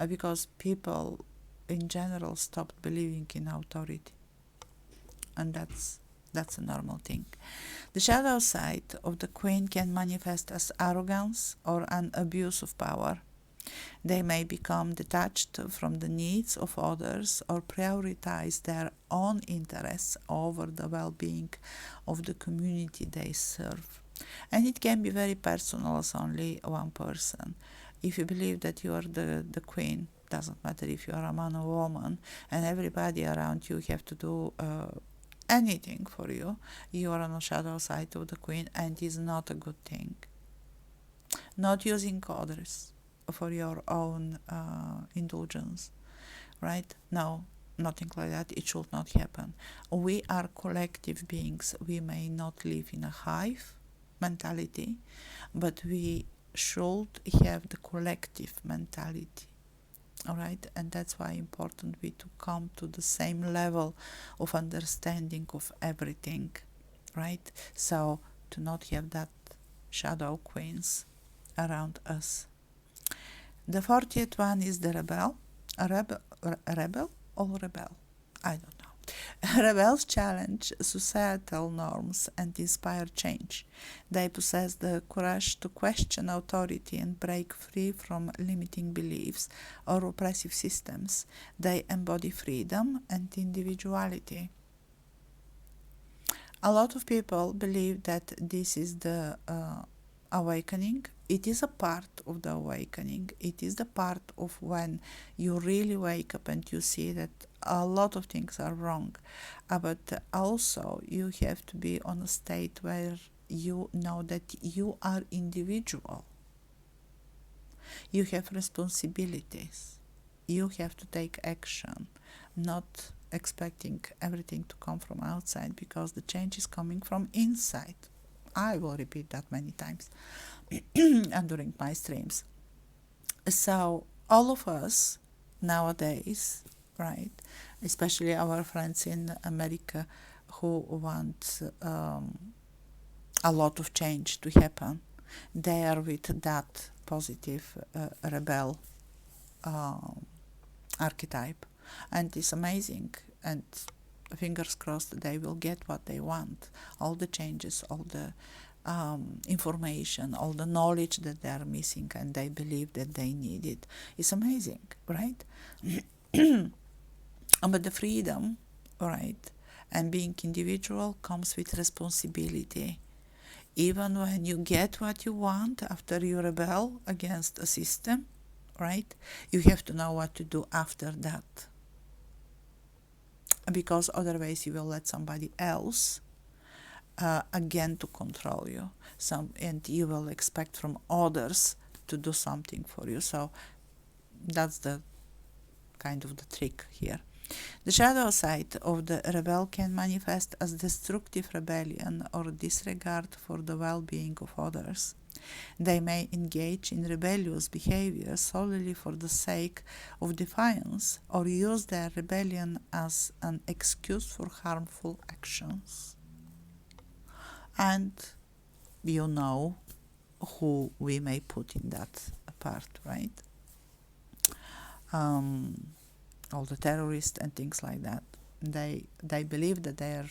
because people in general stopped believing in authority, and that's a normal thing. The shadow side of the Queen can manifest as arrogance or an abuse of power. They may become detached from the needs of others or prioritize their own interests over the well-being of the community they serve. And it can be very personal as only one person. If you believe that you are the queen, doesn't matter if you are a man or woman, and everybody around you have to do anything for you, you are on the shadow side of the queen, and it is not a good thing. Not using others for your own indulgence, right? No, nothing like that. It should not happen. We are collective beings. We may not live in a hive mentality, but we should have the collective mentality. All right, and that's why important we to come to the same level of understanding of everything, right? So to not have that shadow queens around us. The 40th one is the rebel. Rebel or rebel? I don't know. Rebels challenge societal norms and inspire change. They possess the courage to question authority and break free from limiting beliefs or oppressive systems. They embody freedom and individuality. A lot of people believe that this is the awakening. It is a part of the awakening. It is the part of when you really wake up and you see that a lot of things are wrong. But also you have to be on a state where you know that you are individual. You have responsibilities. You have to take action, not expecting everything to come from outside, because the change is coming from inside. I will repeat that many times and during my streams. So all of us nowadays, right, especially our friends in America who want a lot of change to happen, they are with that positive rebel archetype, and it's amazing, and fingers crossed they will get what they want, all the changes, all the information, all the knowledge that they are missing and they believe that they need it. It's amazing, right? But the freedom, right, and being individual comes with responsibility. Even when you get what you want after you rebel against a system, right, you have to know what to do after that. Because otherwise you will let somebody else again to control you, and you will expect from others to do something for you. So that's the kind of the trick here. The shadow side of the rebel can manifest as destructive rebellion or disregard for the well-being of others. They may engage in rebellious behavior solely for the sake of defiance, or use their rebellion as an excuse for harmful actions. And you know who we may put in that part, right? All the terrorists and things like that. They believe that they are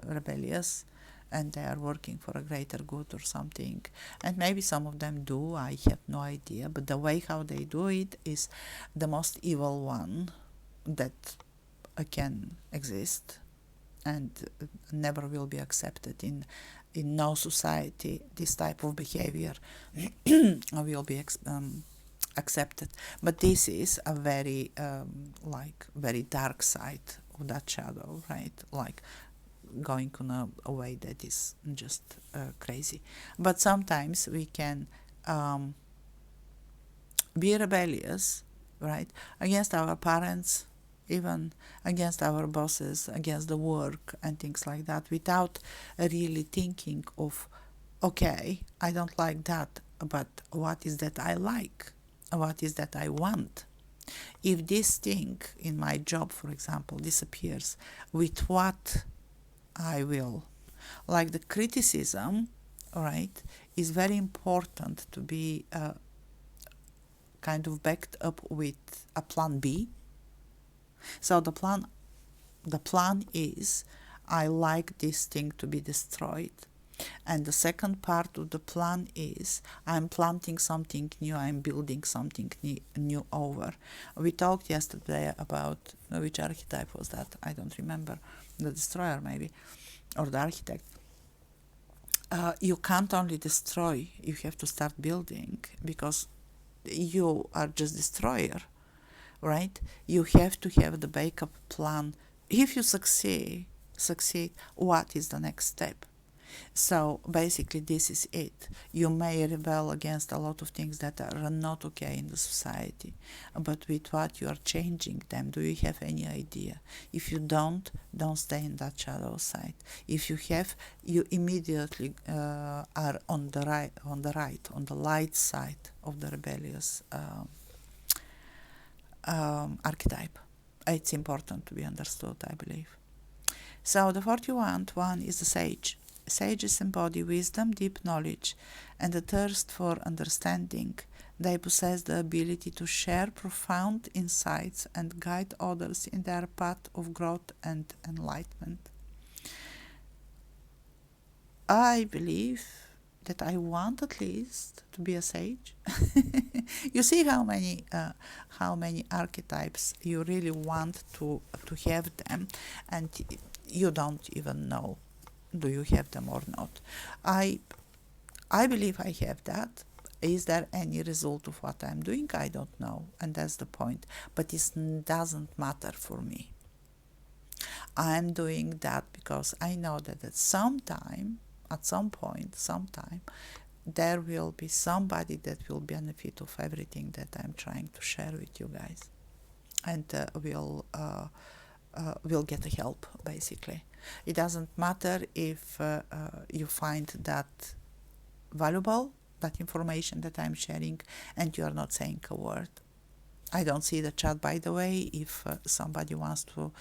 rebellious and they are working for a greater good or something. And maybe some of them do, I have no idea. But the way how they do it is the most evil one that can exist and never will be accepted in no society. This type of behavior will be accepted. But this is a very very dark side of that shadow, right? Like going on a way that is just crazy. But sometimes we can be rebellious, right, against our parents, even against our bosses, against the work and things like that, without really thinking of, okay, I don't like that, but what is that I like? What is that I want? If this thing in my job, for example, disappears, with what I will. Like the criticism, right, is very important to be kind of backed up with a plan B. So the plan is, I like this thing to be destroyed. And the second part of the plan is, I'm planting something new, I'm building something new over. We talked yesterday about, which archetype was that? I don't remember. The destroyer maybe, or the architect. You can't only destroy, you have to start building, because you are just destroyer, right? You have to have the backup plan. If you succeed, what is the next step? So basically this is it. You may rebel against a lot of things that are not okay in the society, but with what you are changing them, do you have any idea? If you don't stay in that shadow side. If you have, you immediately are on the light side of the rebellious archetype. It's important to be understood, I believe. So the 41st one is the sage. Sages embody wisdom, deep knowledge, and a thirst for understanding. They possess the ability to share profound insights and guide others in their path of growth and enlightenment. I believe that I want at least to be a sage. You see how many archetypes you really want to have them, and you don't even know do you have them or not. I I believe I have that. Is there any result of what I'm doing? I don't know, and that's the point. But it doesn't matter for me. I'm doing that because I know that at some time, at some point, sometime, there will be somebody that will benefit of everything that I'm trying to share with you guys, and will get help basically. It doesn't matter if you find that valuable, that information that I'm sharing, and you are not saying a word. I don't see the chat, by the way. If somebody wants to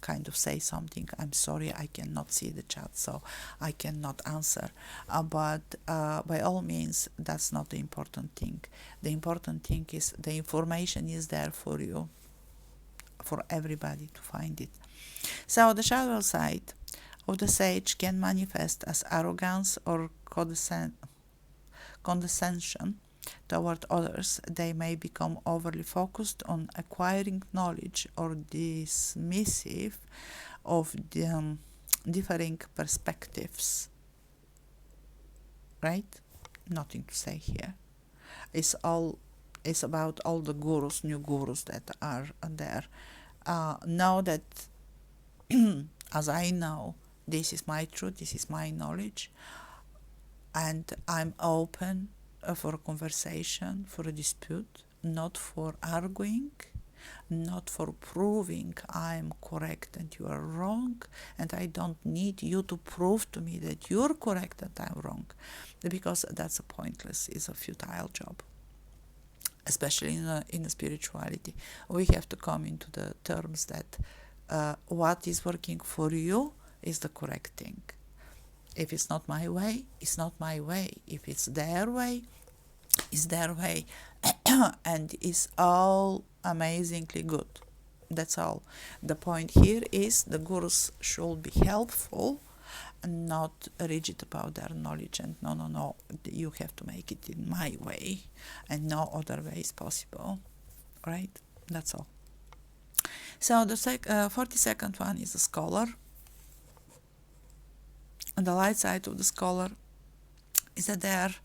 kind of say something, I'm sorry, I cannot see the chat, so I cannot answer. But by all means, that's not the important thing. The important thing is the information is there for you, for everybody to find it. So the shadow side of the sage can manifest as arrogance or condescension toward others. They may become overly focused on acquiring knowledge or dismissive of the differing perspectives. Right? Nothing to say here. It's about all the gurus, new gurus that are there. Know that as I know, this is my truth, this is my knowledge, and I'm open for a conversation, for a dispute, not for arguing, not for proving I'm correct and you are wrong, and I don't need you to prove to me that you're correct and I'm wrong, because that's a pointless, it's a futile job. Especially in spirituality, we have to come into the terms that what is working for you is the correct thing. If it's not my way, it's not my way. If it's their way, it's their way. And it's all amazingly good. That's all. The point here is the gurus should be helpful and not rigid about their knowledge, and no, you have to make it in my way and no other way is possible. Right? That's all. So the 42nd one is the scholar. And the light side of the scholar is that they are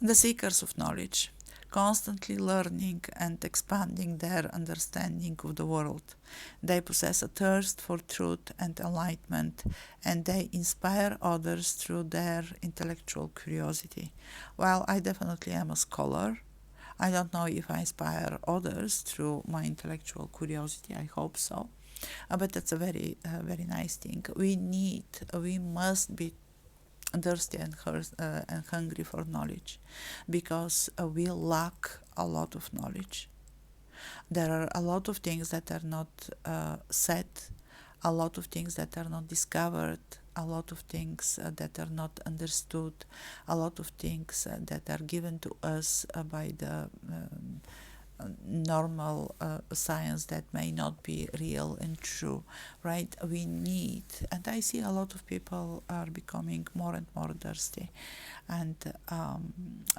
the seekers of knowledge, constantly learning and expanding their understanding of the world. They possess a thirst for truth and enlightenment, and they inspire others through their intellectual curiosity. Well, I definitely am a scholar. I don't know if I inspire others through my intellectual curiosity. I hope so. But that's a very, very nice thing. We must be thirsty and hungry for knowledge, because we lack a lot of knowledge. There are a lot of things that are not said, a lot of things that are not discovered, a lot of things that are not understood, a lot of things that are given to us by the normal science that may not be real and true, right? We need, and I see a lot of people are becoming more and more thirsty, and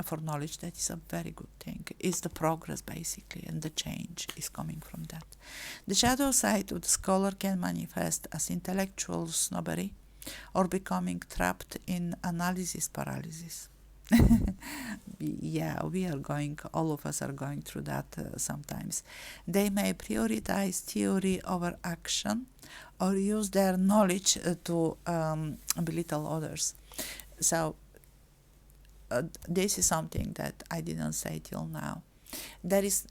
for knowledge. That is a very good thing. It's the progress basically, and the change is coming from that. The shadow side of the scholar can manifest as intellectual snobbery or becoming trapped in analysis paralysis. Yeah, all of us are going through that sometimes. They may prioritize theory over action or use their knowledge to belittle others. So this is something that I didn't say till now. There is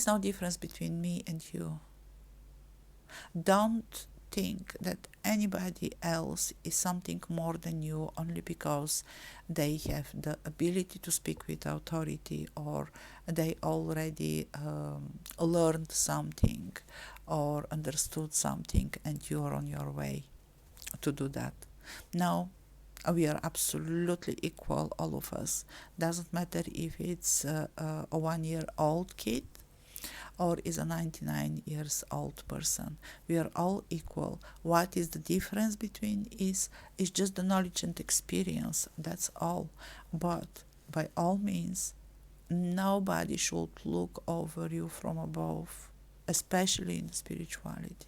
no difference between me and you. Don't think that anybody else is something more than you only because they have the ability to speak with authority, or they already learned something or understood something and you're on your way to do that. No, we are absolutely equal, all of us. Doesn't matter if it's a 1-year-old kid or is a 99 years old person. We are all equal. What is the difference between is just the knowledge and experience. That's all. But by all means, nobody should look over you from above, especially in spirituality.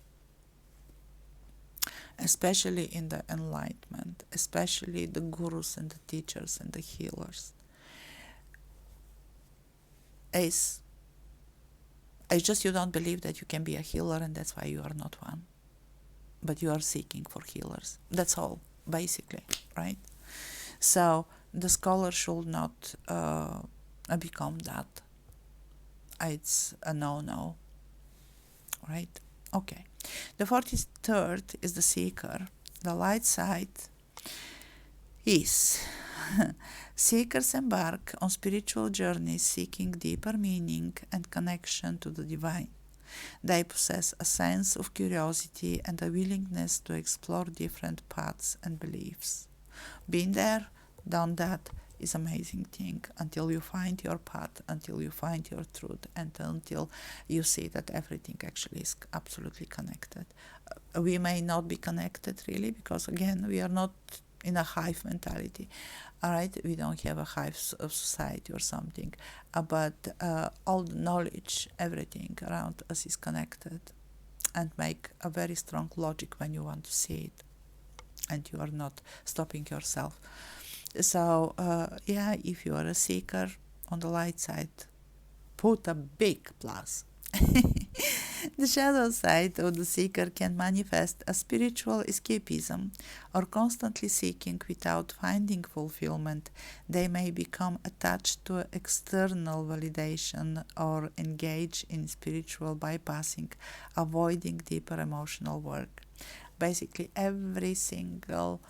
especially in the enlightenment, especially the gurus and the teachers and the healers, is it's just you don't believe that you can be a healer, and that's why you are not one. But you are seeking for healers. That's all, basically, right? So the scholar should not become that. It's a no-no, right? Okay. The 43rd is the seeker. The light side is seekers embark on spiritual journeys seeking deeper meaning and connection to the divine. They possess a sense of curiosity and a willingness to explore different paths and beliefs. Being there, done that, is amazing thing until you find your path, until you find your truth, and until you see that everything actually is absolutely connected. We may not be connected really because, again, we are not in a hive mentality. All right, we don't have a hive of society or something, but all the knowledge, everything around us is connected, and make a very strong logic when you want to see it, and you are not stopping yourself. So yeah, if you are a seeker on the light side, put a big plus. The shadow side of the seeker can manifest a spiritual escapism or constantly seeking without finding fulfillment. They may become attached to external validation or engage in spiritual bypassing, avoiding deeper emotional work. Basically, every single,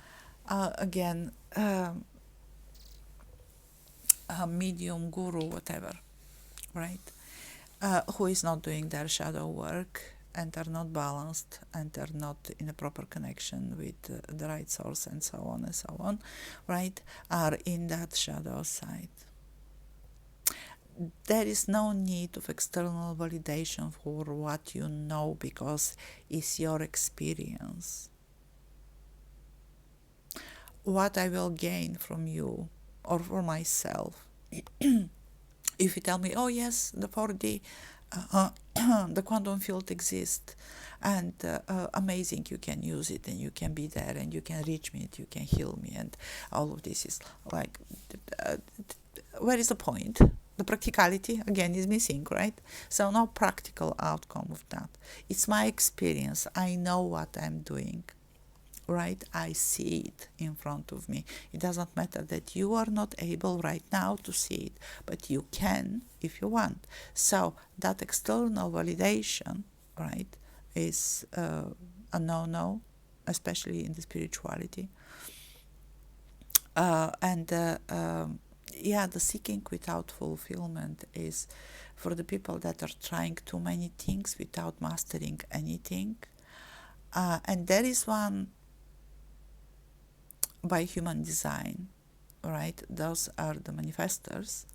again, medium, guru, whatever, right? Who is not doing their shadow work and are not balanced and are not in a proper connection with the right source and so on, right, are in that shadow side. There is no need of external validation for what you know because it's your experience. What I will gain from you or for myself if you tell me, oh yes, the 4D, the quantum field exists, and amazing, you can use it, and you can be there, and you can reach me, and you can heal me, and all of this is like, where is the point? The practicality, again, is missing, right? So no practical outcome of that. It's my experience. I know what I'm doing. Right? I see it in front of me. It doesn't matter that you are not able right now to see it, but you can if you want. So that external validation, right, is a no-no, especially in the spirituality. Yeah, the seeking without fulfillment is for the people that are trying too many things without mastering anything. And there is one by human design, right? Those are the manifestors,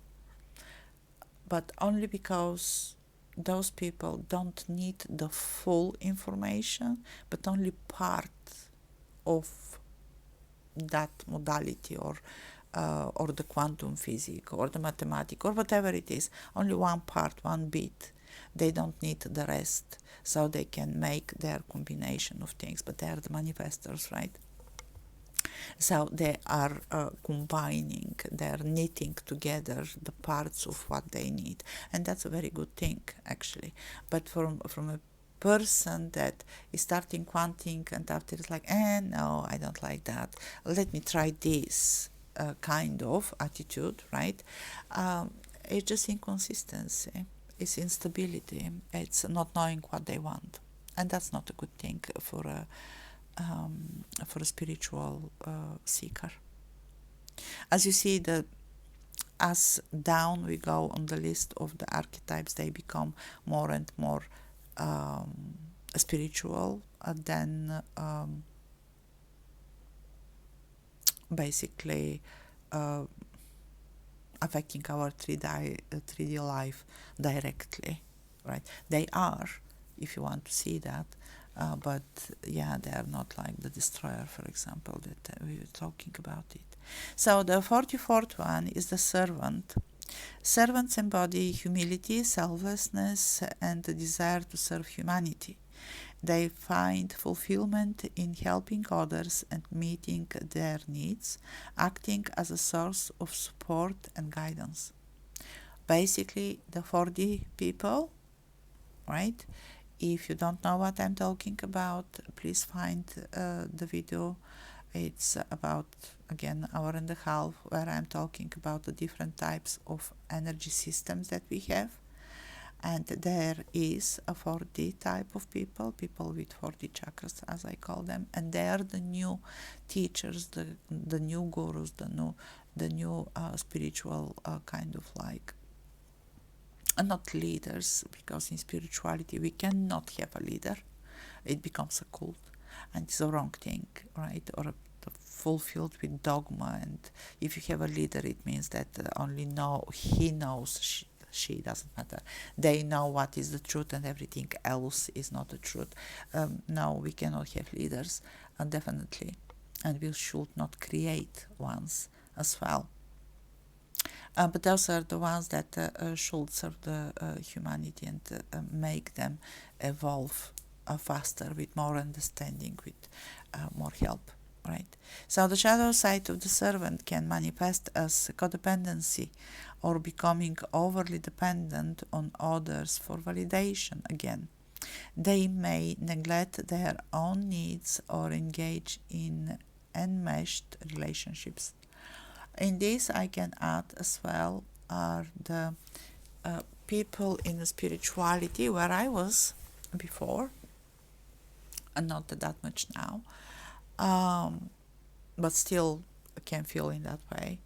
but only because those people don't need the full information, but only part of that modality or the quantum physics or the mathematics or whatever it is, only one part, one bit. They don't need the rest, so they can make their combination of things, but they are the manifestors, right? So they are combining, they're knitting together the parts of what they need. And that's a very good thing, actually. But from a person that is starting quanting and after it's like, no, I don't like that. Let me try this kind of attitude, right? It's just inconsistency. It's instability. It's not knowing what they want. And that's not a good thing for a spiritual seeker. As you see, as down we go on the list of the archetypes, they become more and more spiritual, then basically affecting our 3D life directly, right? They are, if you want to see that, but yeah, they are not like the destroyer, for example, that we were talking about it. So the 44th one is the servant. Servants embody humility, selflessness, and the desire to serve humanity. They find fulfillment in helping others and meeting their needs, acting as a source of support and guidance. Basically, the 4D people, right? If you don't know what I'm talking about, please find the video. It's about, again, an hour and a half, where I'm talking about the different types of energy systems that we have. And there is a 4D type of people with 4D chakras, as I call them, and they are the new teachers, the new gurus, the new spiritual kind of like, not leaders, because in spirituality we cannot have a leader. It becomes a cult, and it's a wrong thing, right? Or fulfilled with dogma. And if you have a leader, it means that only he knows, she doesn't matter. They know what is the truth, and everything else is not the truth. No, we cannot have leaders, definitely, and we should not create ones as well. But those are the ones that should serve the humanity and make them evolve faster, with more understanding, with more help, right? So the shadow side of the servant can manifest as codependency, or becoming overly dependent on others for validation again. They may neglect their own needs or engage in enmeshed relationships. In this, I can add as well are the people in the spirituality where I was before, and not that much now, but still can feel in that way.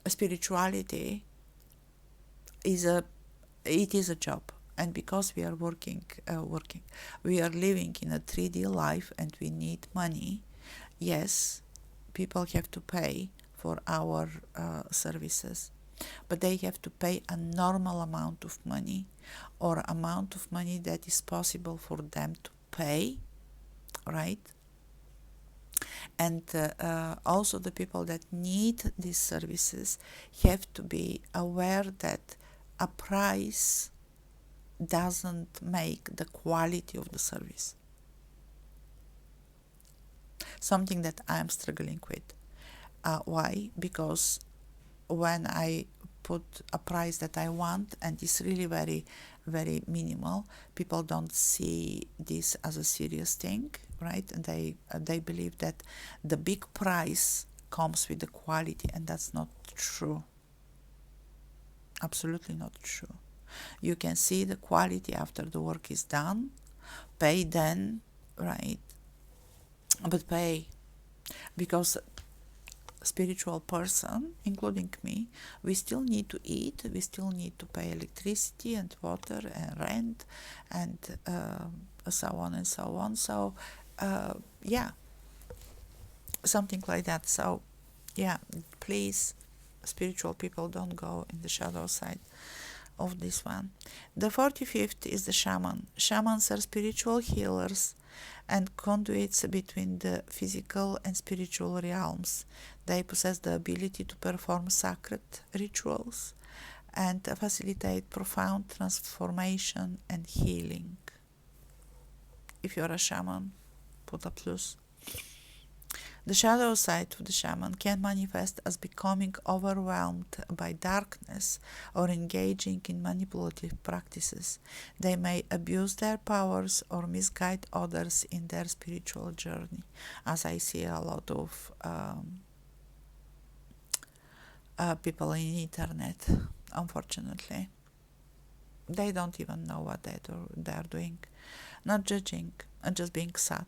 Spirituality is a job, and because we are working, we are living in a 3D life, and we need money. Yes, people have to pay for our services, but they have to pay a normal amount of money, or amount of money that is possible for them to pay, right? And also the people that need these services have to be aware that a price doesn't make the quality of the service. Something that I'm struggling with. Why? Because when I put a price that I want, and it's really very, very minimal, people don't see this as a serious thing, right? And they believe that the big price comes with the quality, and that's not true. Absolutely not true. You can see the quality after the work is done. Pay then, right? But pay, because spiritual person, including me, we still need to eat, we still need to pay electricity and water and rent, and so on and so on. So yeah, something like that. So yeah, please, spiritual people, don't go in the shadow side of this one. The 45th is the shaman. Shamans are spiritual healers and conduits between the physical and spiritual realms. They possess the ability to perform sacred rituals and facilitate profound transformation and healing. If you're a shaman, put a plus. The shadow side of the shaman can manifest as becoming overwhelmed by darkness or engaging in manipulative practices. They may abuse their powers or misguide others in their spiritual journey, as I see a lot of people in internet, unfortunately. They don't even know what they're doing. Not judging, and just being sad.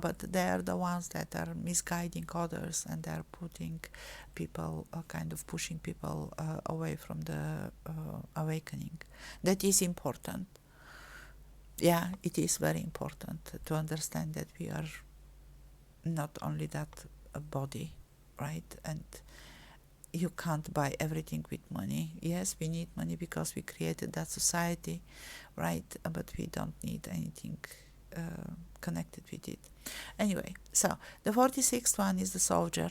But they are the ones that are misguiding others, and they are putting people, kind of pushing people away from the awakening. That is important. Yeah, it is very important to understand that we are not only that body, right? And you can't buy everything with money. Yes, we need money because we created that society, right? But we don't need anything connected with it. Anyway, so the 46th one is the soldier.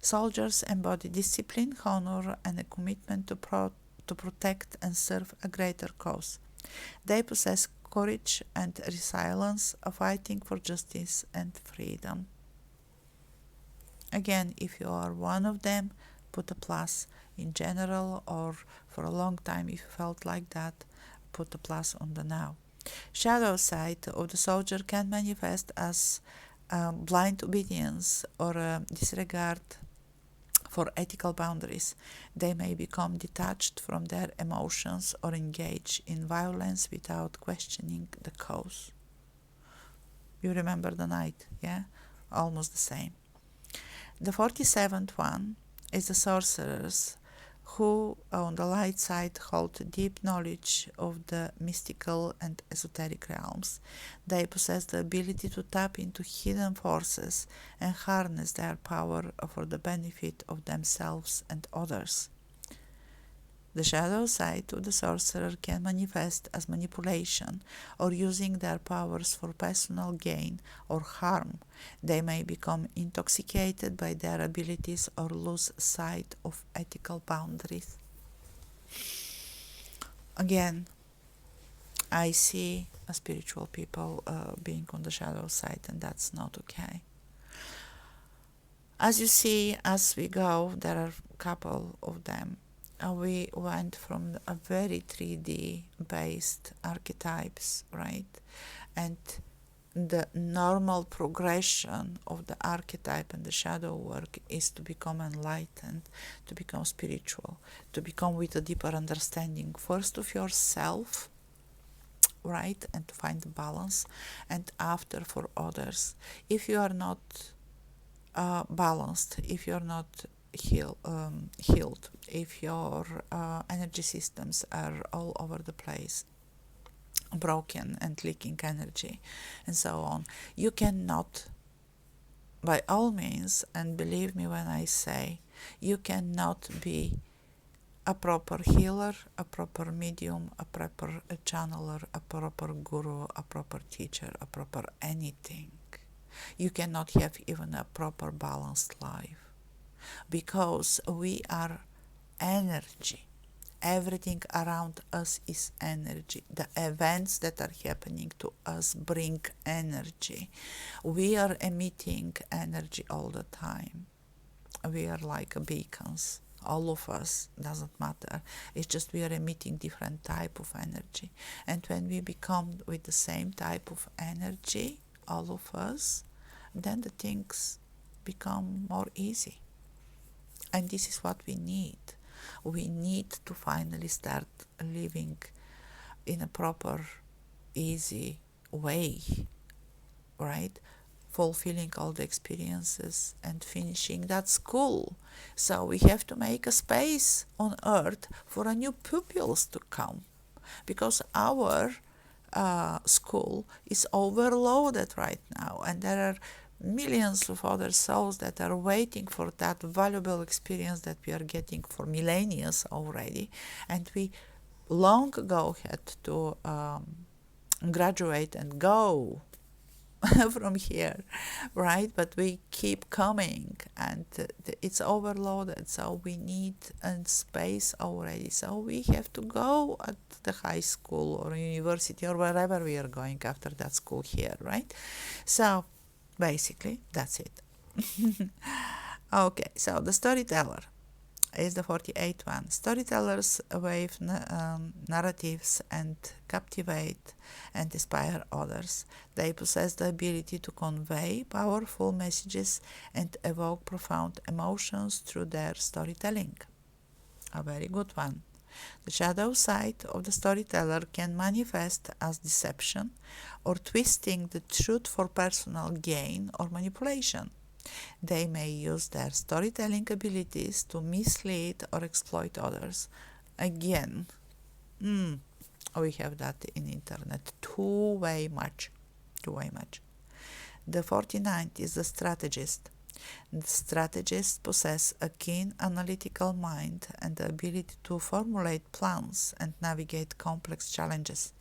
Soldiers embody discipline, honor, and a commitment to protect and serve a greater cause. They possess courage and resilience, fighting for justice and freedom. Again, if you are one of them, put a plus. In general, or for a long time, if you felt like that, put a plus on the now. Shadow side of the soldier can manifest as blind obedience or disregard for ethical boundaries. They may become detached from their emotions or engage in violence without questioning the cause. You remember the knight, yeah? Almost the same. The 47th one is the sorcerers, who on the light side hold deep knowledge of the mystical and esoteric realms. They possess the ability to tap into hidden forces and harness their power for the benefit of themselves and others. The shadow side of the sorcerer can manifest as manipulation or using their powers for personal gain or harm. They may become intoxicated by their abilities or lose sight of ethical boundaries. Again, I see spiritual people being on the shadow side, and that's not okay. As you see, as we go, there are a couple of them. We went from a very 3D based archetypes, right? And the normal progression of the archetype and the shadow work is to become enlightened, to become spiritual, to become with a deeper understanding, first of yourself, right? And to find the balance, and after for others. If you are not balanced, if you're not healed, if your energy systems are all over the place, broken and leaking energy and so on, you cannot, by all means, and believe me when I say, you cannot be a proper healer, a proper medium, a proper channeler, a proper guru, a proper teacher, a proper anything. You cannot have even a proper balanced life, because we are energy. Everything around us is energy. The events that are happening to us bring energy. We are emitting energy all the time. We are like beacons. All of us, doesn't matter. It's just we are emitting different type of energy. And when we become with the same type of energy, all of us, then the things become more easy. And this is what we need. We need to finally start living in a proper, easy way, right? Fulfilling all the experiences and finishing that school. So we have to make a space on earth for a new pupils to come, because our school is overloaded right now, and there are millions of other souls that are waiting for that valuable experience that we are getting for millennia already, and we long ago had to graduate and go from here, right? But we keep coming, and it's overloaded, so we need a space already. So we have to go at the high school or university or wherever we are going after that school here, right? So basically, that's it. Okay, so the storyteller is the 48th one. Storytellers wave narratives and captivate and inspire others. They possess the ability to convey powerful messages and evoke profound emotions through their storytelling. A very good one. The shadow side of the storyteller can manifest as deception or twisting the truth for personal gain or manipulation. They may use their storytelling abilities to mislead or exploit others. Again, we have that in internet too much. The 49th is the strategist. The strategists possess a keen analytical mind and the ability to formulate plans and navigate complex challenges.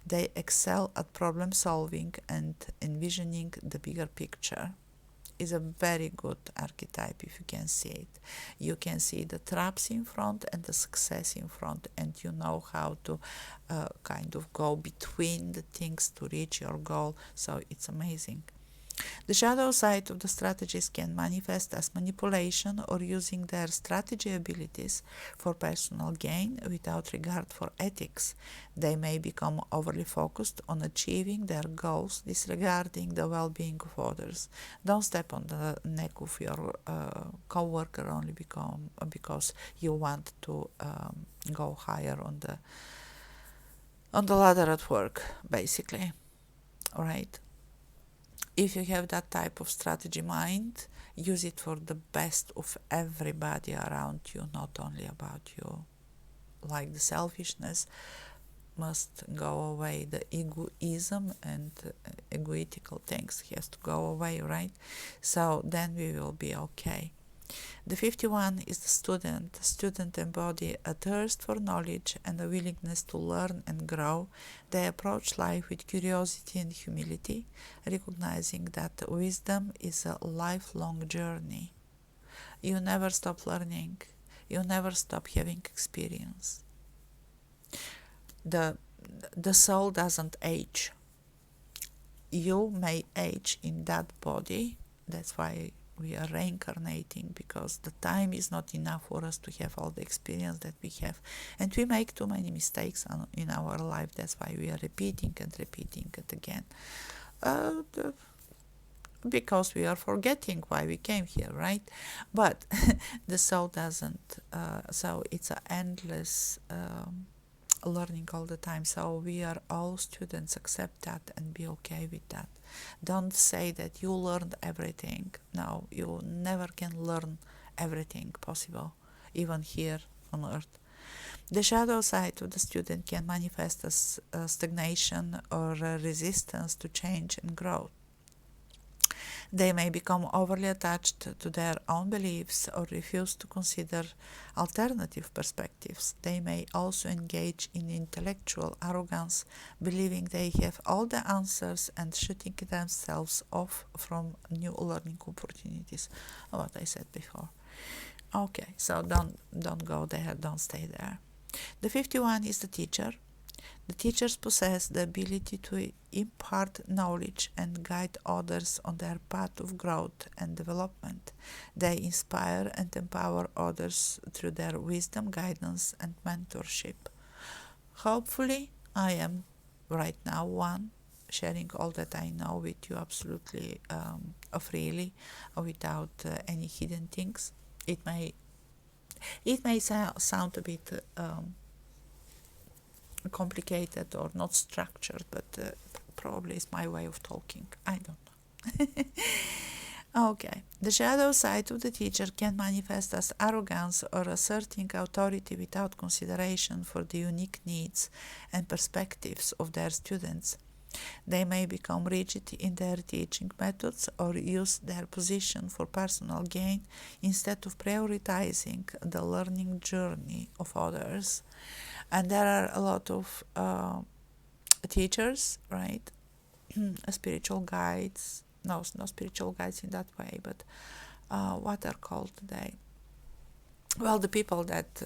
They excel at problem solving and envisioning the bigger picture. is a very good archetype if you can see it. You can see the traps in front and the success in front, and you know how to kind of go between the things to reach your goal. So it's amazing. The shadow side of the strategies can manifest as manipulation or using their strategy abilities for personal gain without regard for ethics. They may become overly focused on achieving their goals, disregarding the well-being of others. Don't step on the neck of your co-worker only because you want to go higher on the ladder at work, basically. All right. If you have that type of strategy mind, use it for the best of everybody around you, not only about you. Like the selfishness must go away, the egoism and egoitical things has to go away, right? So then we will be okay. The 51 is the student. The student embody a thirst for knowledge and a willingness to learn and grow. They approach life with curiosity and humility, recognizing that wisdom is a lifelong journey. You never stop learning. You never stop having experience. The soul doesn't age. You may age in that body. That's why we are reincarnating, because the time is not enough for us to have all the experience that we have, and we make too many mistakes in our life. That's why we are repeating and repeating it again, because we are forgetting why we came here, right? But the soul doesn't, so it's an endless learning all the time. So we are all students. Accept that and be okay with that. Don't say that you learned everything. No, you never can learn everything possible, even here on earth. The shadow side of the student can manifest as stagnation or resistance to change and growth. They may become overly attached to their own beliefs or refuse to consider alternative perspectives. They may also engage in intellectual arrogance, believing they have all the answers and shutting themselves off from new learning opportunities. What I said before. Okay, so don't go there, don't stay there. The 51 is the teacher. The teachers possess the ability to impart knowledge and guide others on their path of growth and development. They inspire and empower others through their wisdom, guidance, and mentorship. Hopefully, I am right now one, sharing all that I know with you absolutely freely, without any hidden things. It may sound a bit complicated or not structured, but probably it's my way of talking. I don't know. Okay. The shadow side of the teacher can manifest as arrogance or asserting authority without consideration for the unique needs and perspectives of their students. They may become rigid in their teaching methods or use their position for personal gain instead of prioritizing the learning journey of others. And there are a lot of teachers, right? Spiritual guides. No spiritual guides in that way, but what are called today? Well, the people that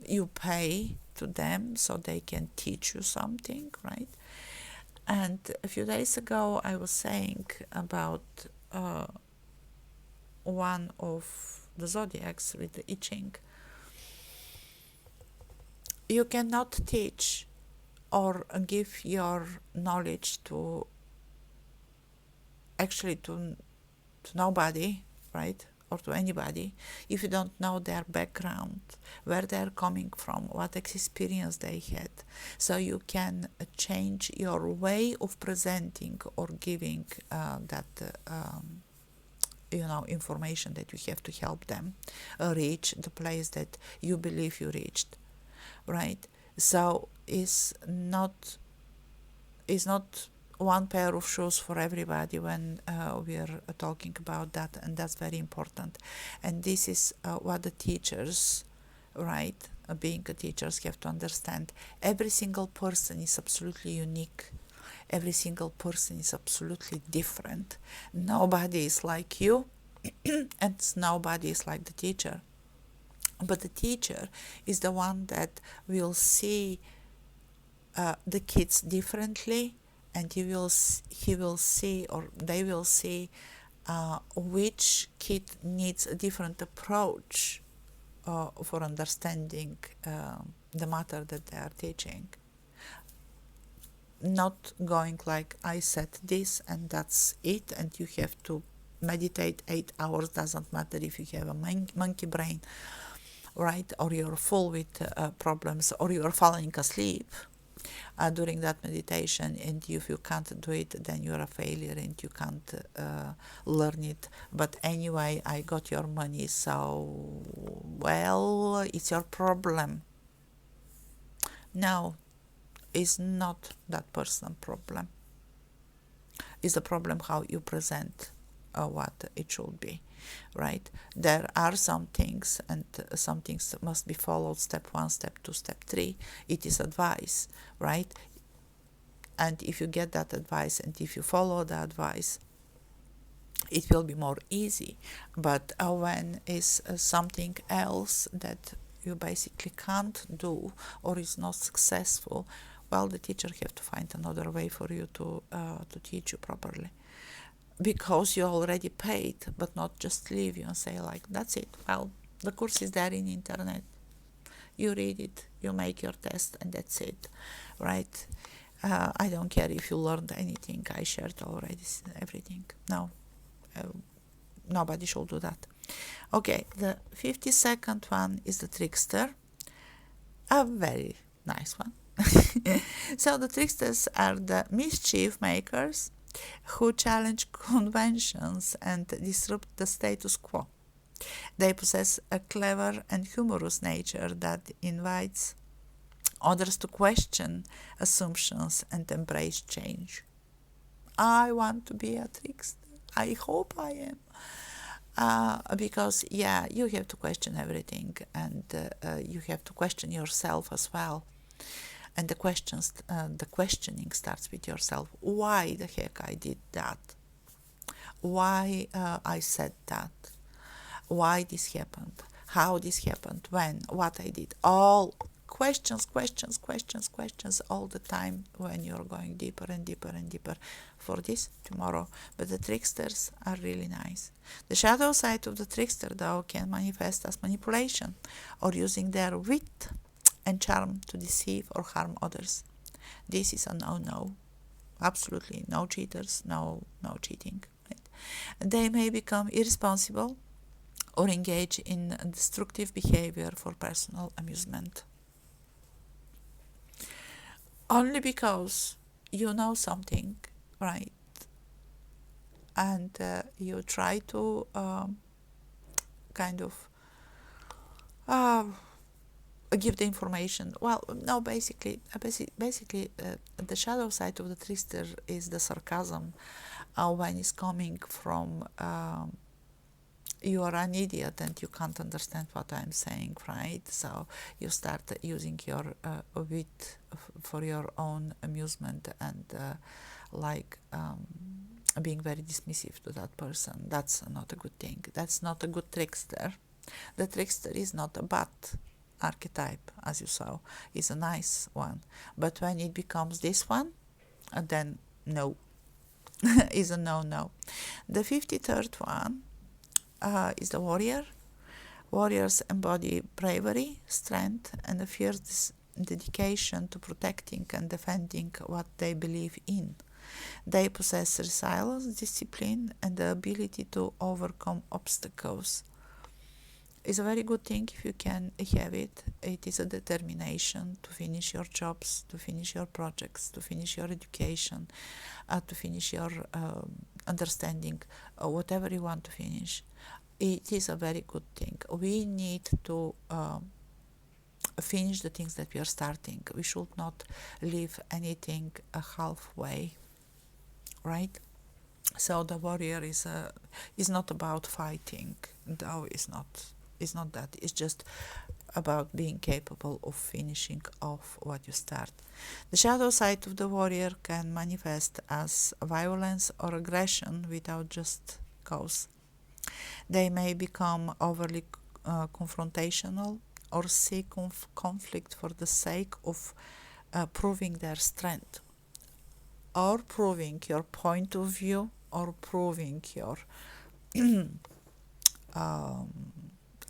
you pay to them so they can teach you something, right? And a few days ago, I was saying about one of the zodiacs with the I Ching. You cannot teach or give your knowledge to nobody, right? Or to anybody, if you don't know their background, where they're coming from, what experience they had. So you can change your way of presenting or giving that information that you have to help them reach the place that you believe you reached, right? So it's not one pair of shoes for everybody when we are talking about that, and that's very important. And this is what the teachers, right, being a teachers, have to understand. Every single person is absolutely unique. Every single person is absolutely different. Nobody is like you, and nobody is like the teacher. But the teacher is the one that will see the kids differently, and he will see, or they will see, which kid needs a different approach for understanding the matter that they are teaching. Not going like, I said this and that's it, and you have to meditate 8 hours, doesn't matter if you have a monkey brain, right? Or you're full with problems, or you're falling asleep during that meditation, and if you can't do it, then you're a failure and you can't learn it. But anyway, I got your money, so, well, it's your problem. No, it's not that person's problem. It's the problem how you present what it should be, right? There are some things, and some things must be followed, step 1, step 2, step 3. It is advice, right? And if you get that advice and if you follow the advice, it will be more easy. But when is something else that you basically can't do, or is not successful, well, the teacher have to find another way for you to teach you properly, because you already paid. But not just leave you and say like, that's it, well, the course is there in internet, you read it, you make your test, and that's it, right? I don't care if you learned anything, I shared already everything. No, nobody should do that. Okay, the 52nd one is the trickster, a very nice one. So the tricksters are the mischief makers who challenge conventions and disrupt the status quo. They possess a clever and humorous nature that invites others to question assumptions and embrace change. I want to be a trickster. I hope I am. Because, yeah, you have to question everything, and you have to question yourself as well. And the questioning starts with yourself. Why the heck I did that? Why I said that? Why this happened? How this happened? When? What I did? All questions all the time, when you're going deeper and deeper and deeper. For this, tomorrow. But the tricksters are really nice. The shadow side of the trickster, though, can manifest as manipulation, or using their wit and charm to deceive or harm others. This is a no-no. Absolutely no cheaters, no cheating. Right? They may become irresponsible or engage in destructive behavior for personal amusement. Only because you know something, right? And you try to kind of give the information. Well, no, basically, the shadow side of the trickster is the sarcasm when it's coming from you are an idiot and you can't understand what I'm saying, right? So you start using your wit for your own amusement, and being very dismissive to that person. That's not a good thing. That's not a good trickster. The trickster is not a bad archetype, as you saw. It's a nice one. But when it becomes this one, then no. Is a no-no. The 53rd one is the warrior. Warriors embody bravery, strength, and a fierce dedication to protecting and defending what they believe in. They possess resilience, discipline, and the ability to overcome obstacles. It's a very good thing if you can have it. It is a determination to finish your jobs, to finish your projects, to finish your education, to finish your understanding, whatever you want to finish. It is a very good thing. We need to finish the things that we are starting. We should not leave anything halfway, right? So the warrior is not about fighting. Though is not It's not that. It's just about being capable of finishing off what you start. The shadow side of the warrior can manifest as violence or aggression without just cause. They may become overly confrontational or seek conflict for the sake of proving their strength, or proving your point of view, or proving your um,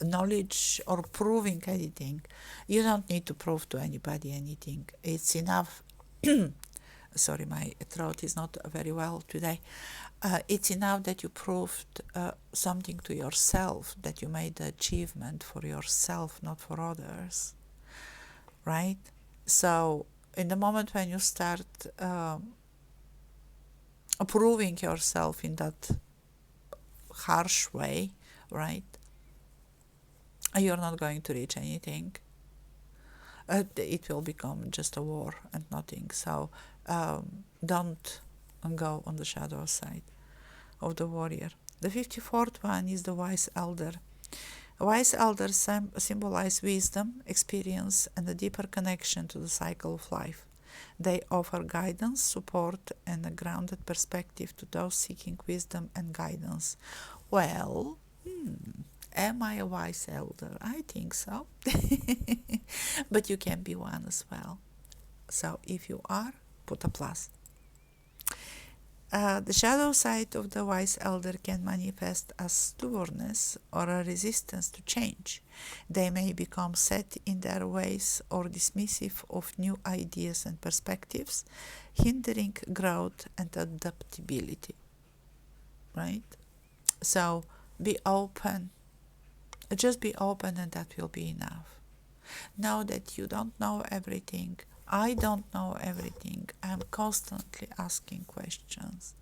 knowledge, or proving anything. You don't need to prove to anybody anything. It's enough. Sorry, my throat is not very well today. It's enough that you proved something to yourself, that you made the achievement for yourself, not for others, right? So in the moment when you start proving yourself in that harsh way, right, you're not going to reach anything. It will become just a war and nothing. So don't go on the shadow side of the warrior. The 54th one is the wise elder. Wise elders symbolize wisdom, experience, and a deeper connection to the cycle of life. They offer guidance, support, and a grounded perspective to those seeking wisdom and guidance. Well, am I a wise elder? I think so. But you can be one as well. So if you are, put a plus. The shadow side of the wise elder can manifest as stubbornness or a resistance to change. They may become set in their ways or dismissive of new ideas and perspectives, hindering growth and adaptability. Right? So be open. Just be open, and that will be enough. Know that you don't know everything. I don't know everything. I'm constantly asking questions.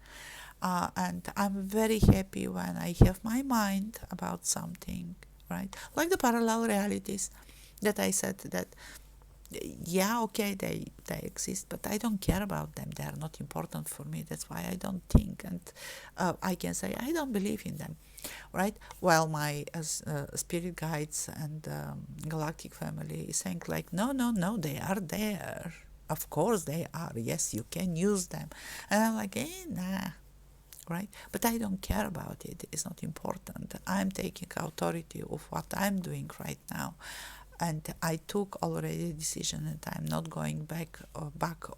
And I'm very happy when I have my mind about something, right? Like the parallel realities that I said that, yeah, okay, they exist, but I don't care about them. They are not important for me. That's why I don't think. And I can say I don't believe in them, right? While my spirit guides and galactic family is saying like, no, they are there. Of course they are. Yes, you can use them. And I'm like, nah, right? But I don't care about it. It's not important. I'm taking authority of what I'm doing right now. And I took already a decision, and I'm not going back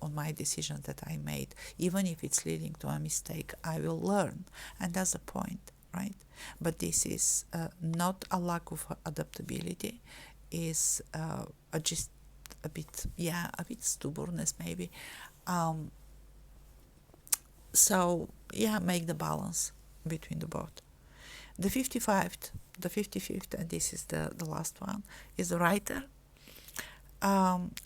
on my decision that I made. Even if it's leading to a mistake, I will learn. And that's the point, right? But this is not a lack of adaptability. Is just a bit stubbornness maybe. So make the balance between the both. The 55th, and this is the last one, is the writer.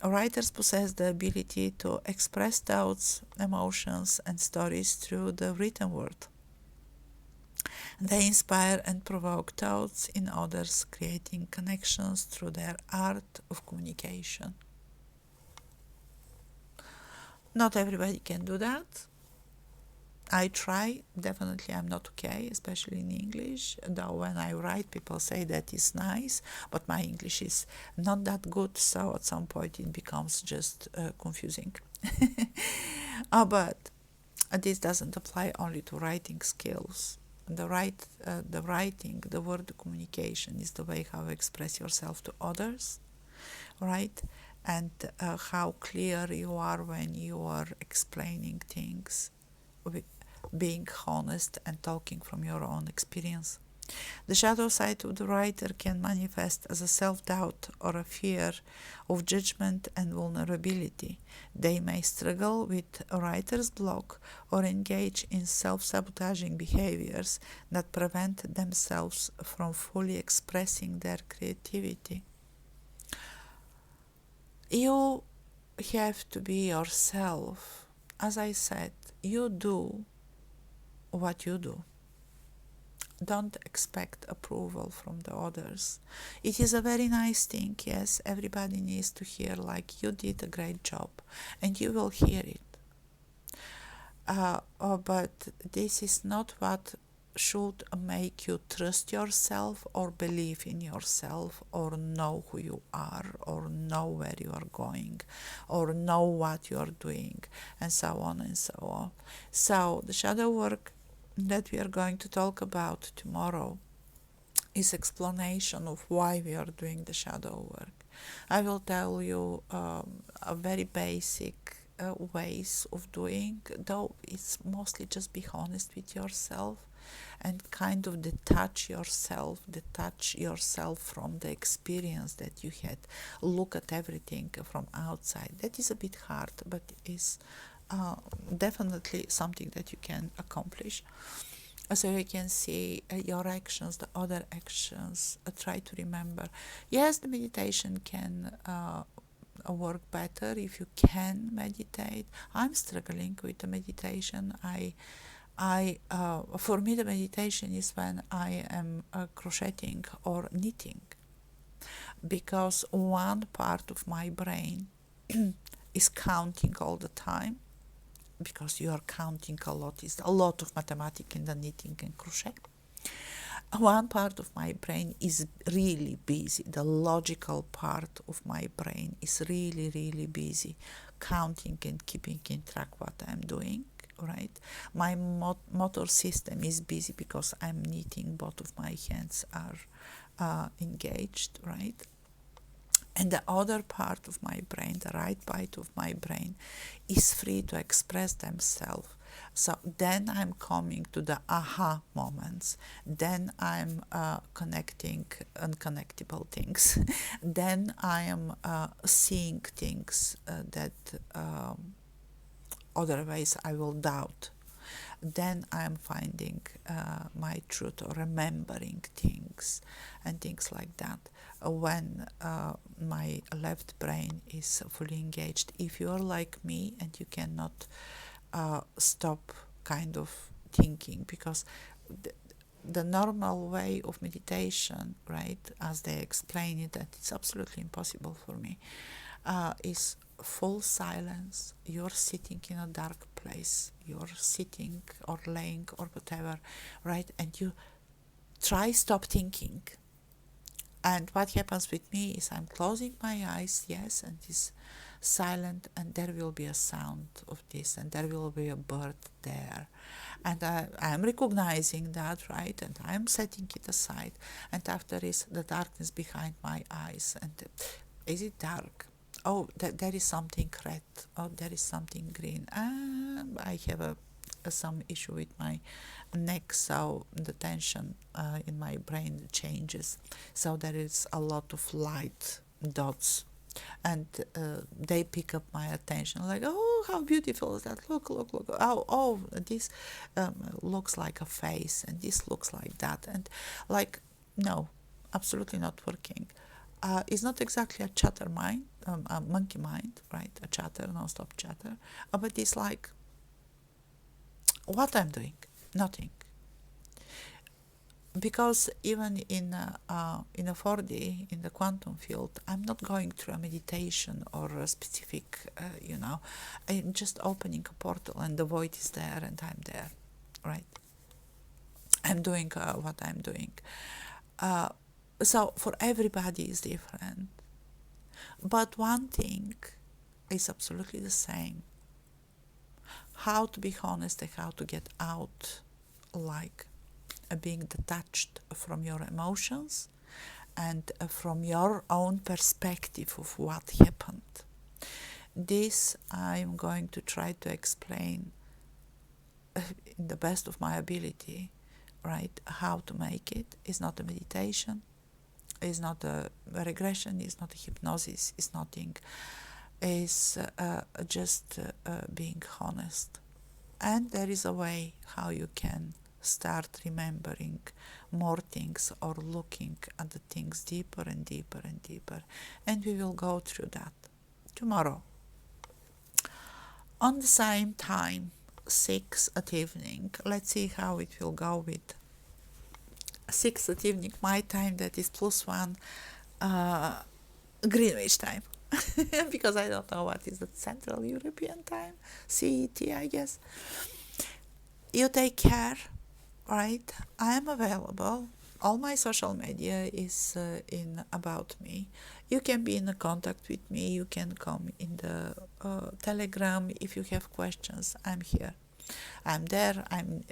Writers possess the ability to express thoughts, emotions, and stories through the written word. They inspire and provoke thoughts in others, creating connections through their art of communication. Not everybody can do that. I try. Definitely I'm not okay, especially in English. Though when I write, people say that is nice, but my English is not that good, so at some point it becomes just confusing. But this doesn't apply only to writing skills. The writing, the word communication is the way how you express yourself to others, right? And how clear you are when you are explaining things, being honest and talking from your own experience. The shadow side of the writer can manifest as a self-doubt or a fear of judgment and vulnerability. They may struggle with a writer's block or engage in self-sabotaging behaviors that prevent themselves from fully expressing their creativity. You have to be yourself. As I said, you do what you do. Don't expect approval from the others. It is a very nice thing, yes, everybody needs to hear like you did a great job, and you will hear it. But this is not what should make you trust yourself or believe in yourself or know who you are or know where you are going or know what you are doing and so on and so on. So the shadow work that we are going to talk about tomorrow is explanation of why we are doing the shadow work. I will tell you a very basic ways of doing, though it's mostly just be honest with yourself and kind of detach yourself from the experience that you had. Look at everything from outside. That is a bit hard, but is definitely something that you can accomplish. So you can see your actions, the other actions. Try to remember. Yes, the meditation can work better if you can meditate. I'm struggling with the meditation. For me, the meditation is when I am crocheting or knitting, because one part of my brain is counting all the time, because you are counting a lot. Is a lot of mathematics in the knitting and crochet. One part of my brain is really busy. The logical part of my brain is really, really busy, counting and keeping in track what I'm doing, right? My motor system is busy because I'm knitting. Both of my hands are engaged, right? And the other part of my brain, the right part of my brain, is free to express themselves. So then I'm coming to the aha moments. Then I'm connecting unconnectable things. Then I am seeing things that otherwise I will doubt. Then I'm finding my truth or remembering things and things like that. When my left brain is fully engaged. If you are like me and you cannot stop kind of thinking, because the normal way of meditation, right, as they explain it, that it's absolutely impossible for me, is full silence. You're sitting in a dark place, you're sitting or laying or whatever, right, and you try stop thinking. And what happens with me is I'm closing my eyes, yes, and it's silent, and there will be a sound of this, and there will be a bird there. And I'm recognizing that, right, and I'm setting it aside. And after is the darkness behind my eyes. And is it dark? Oh, there is something red. Oh, there is something green. I have some issue with my neck, so the tension in my brain changes. So there is a lot of light dots, and they pick up my attention. Like, oh, how beautiful is that? Look, look, look. Oh, this looks like a face, and this looks like that, and like, no, absolutely not working. It's not exactly a chatter mind, a monkey mind, right? A chatter, non-stop chatter, but it's like, what I'm doing, nothing. Because even in a 4D, in the quantum field, I'm not going through a meditation or a specific, I'm just opening a portal and the void is there and I'm there, right? I'm doing what I'm doing. So for everybody is different. But one thing is absolutely the same. How to be honest and how to get out, like being detached from your emotions and from your own perspective of what happened. This I'm going to try to explain in the best of my ability, right? How to make it. It's not a meditation, it's not a regression, it's not a hypnosis, it's nothing. Is just being honest. And there is a way how you can start remembering more things or looking at the things deeper and deeper and deeper. And we will go through that tomorrow. On the same time, 6 at evening. Let's see how it will go with 6 at evening, my time, that is +1 Greenwich time. Because I don't know what is the Central European time, CET, I guess. You take care, right? I am available. All my social media is in about me. You can be in contact with me. You can come in the Telegram if you have questions. I'm here. I'm there. I'm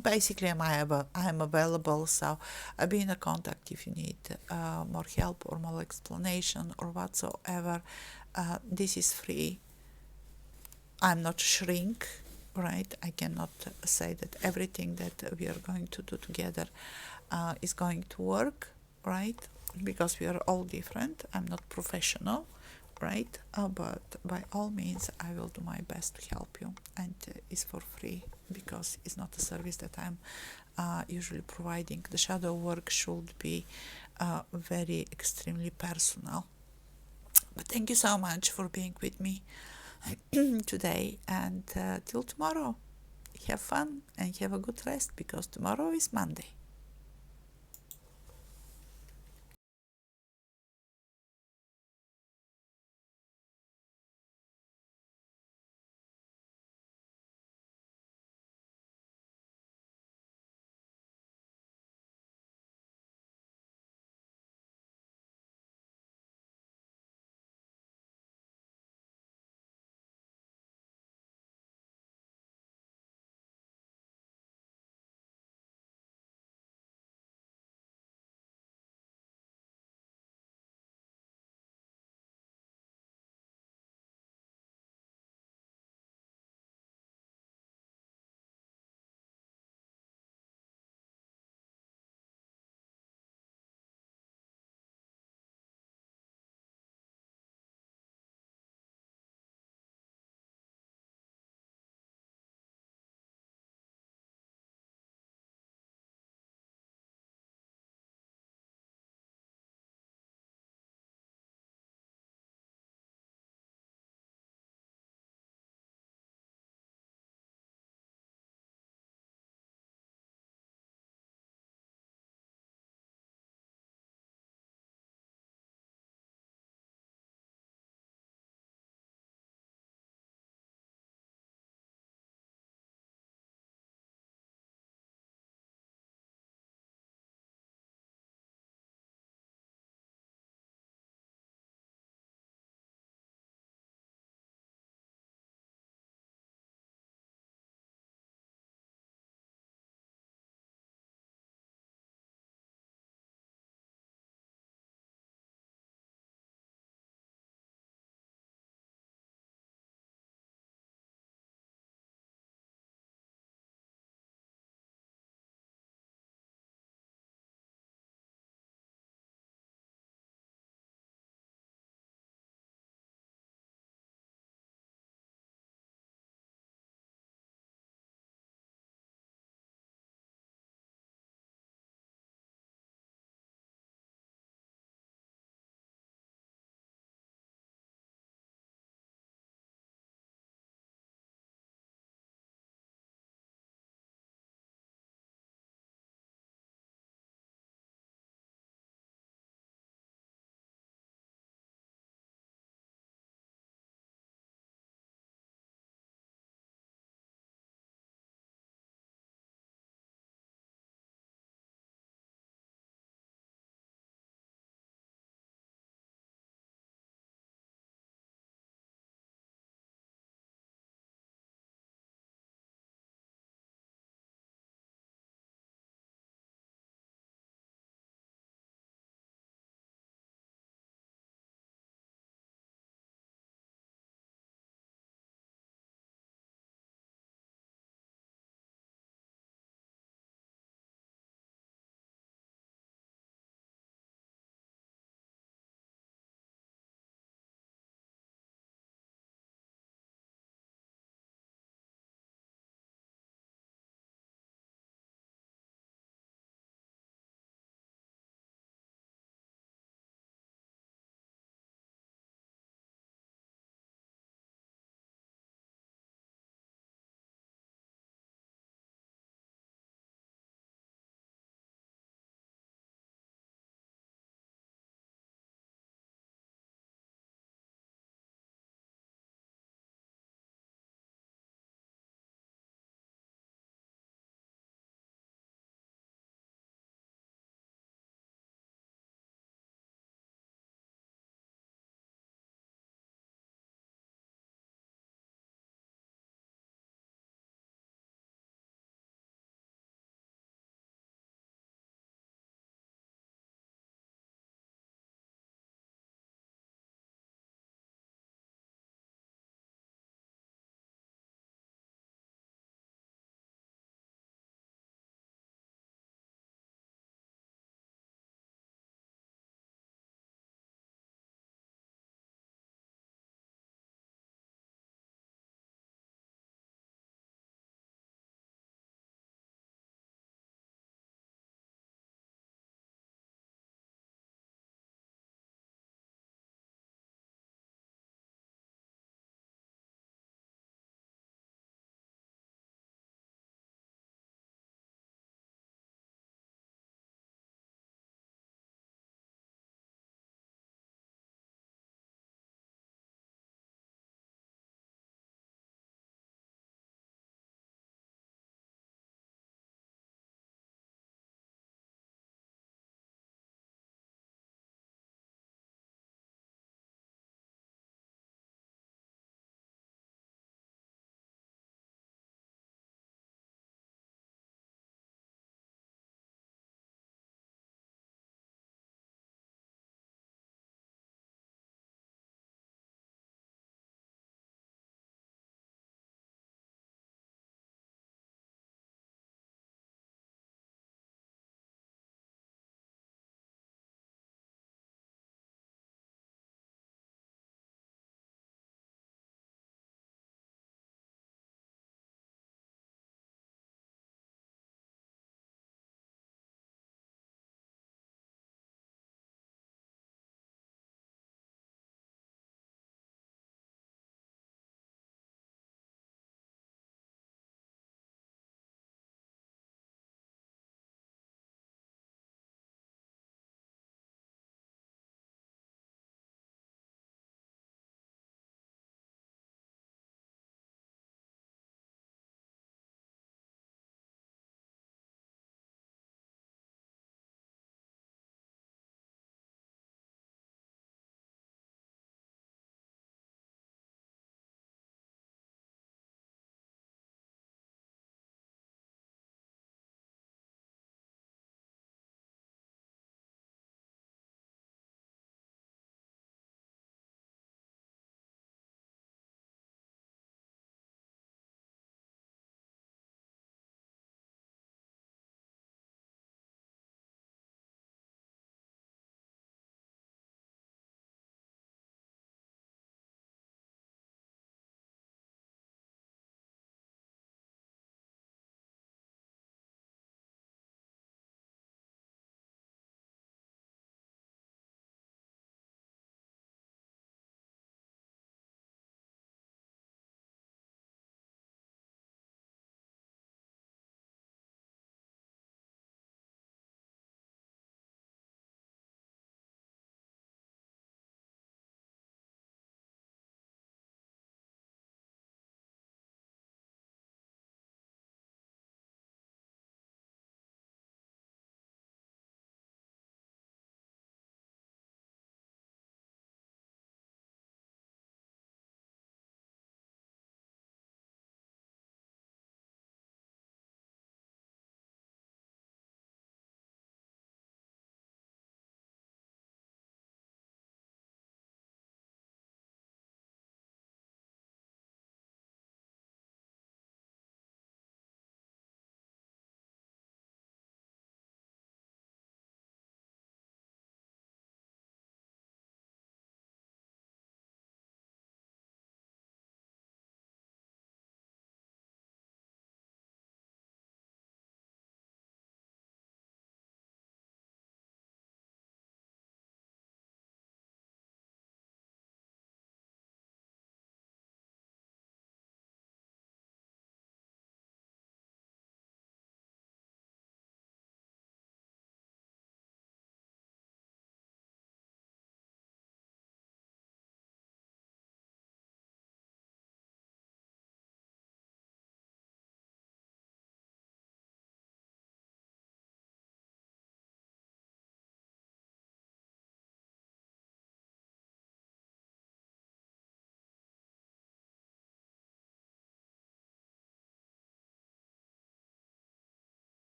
basically I'm available. So I'll be in a contact if you need more help or more explanation or whatsoever. This is free. I'm not shrink, right? I cannot say that everything that we are going to do together is going to work, right? Because we are all different. I'm not professional, right? But by all means, I will do my best to help you, and it's for free because it's not a service that I'm usually providing. The shadow work should be very extremely personal. But thank you so much for being with me today, and till tomorrow. Have fun and have a good rest because tomorrow is Monday.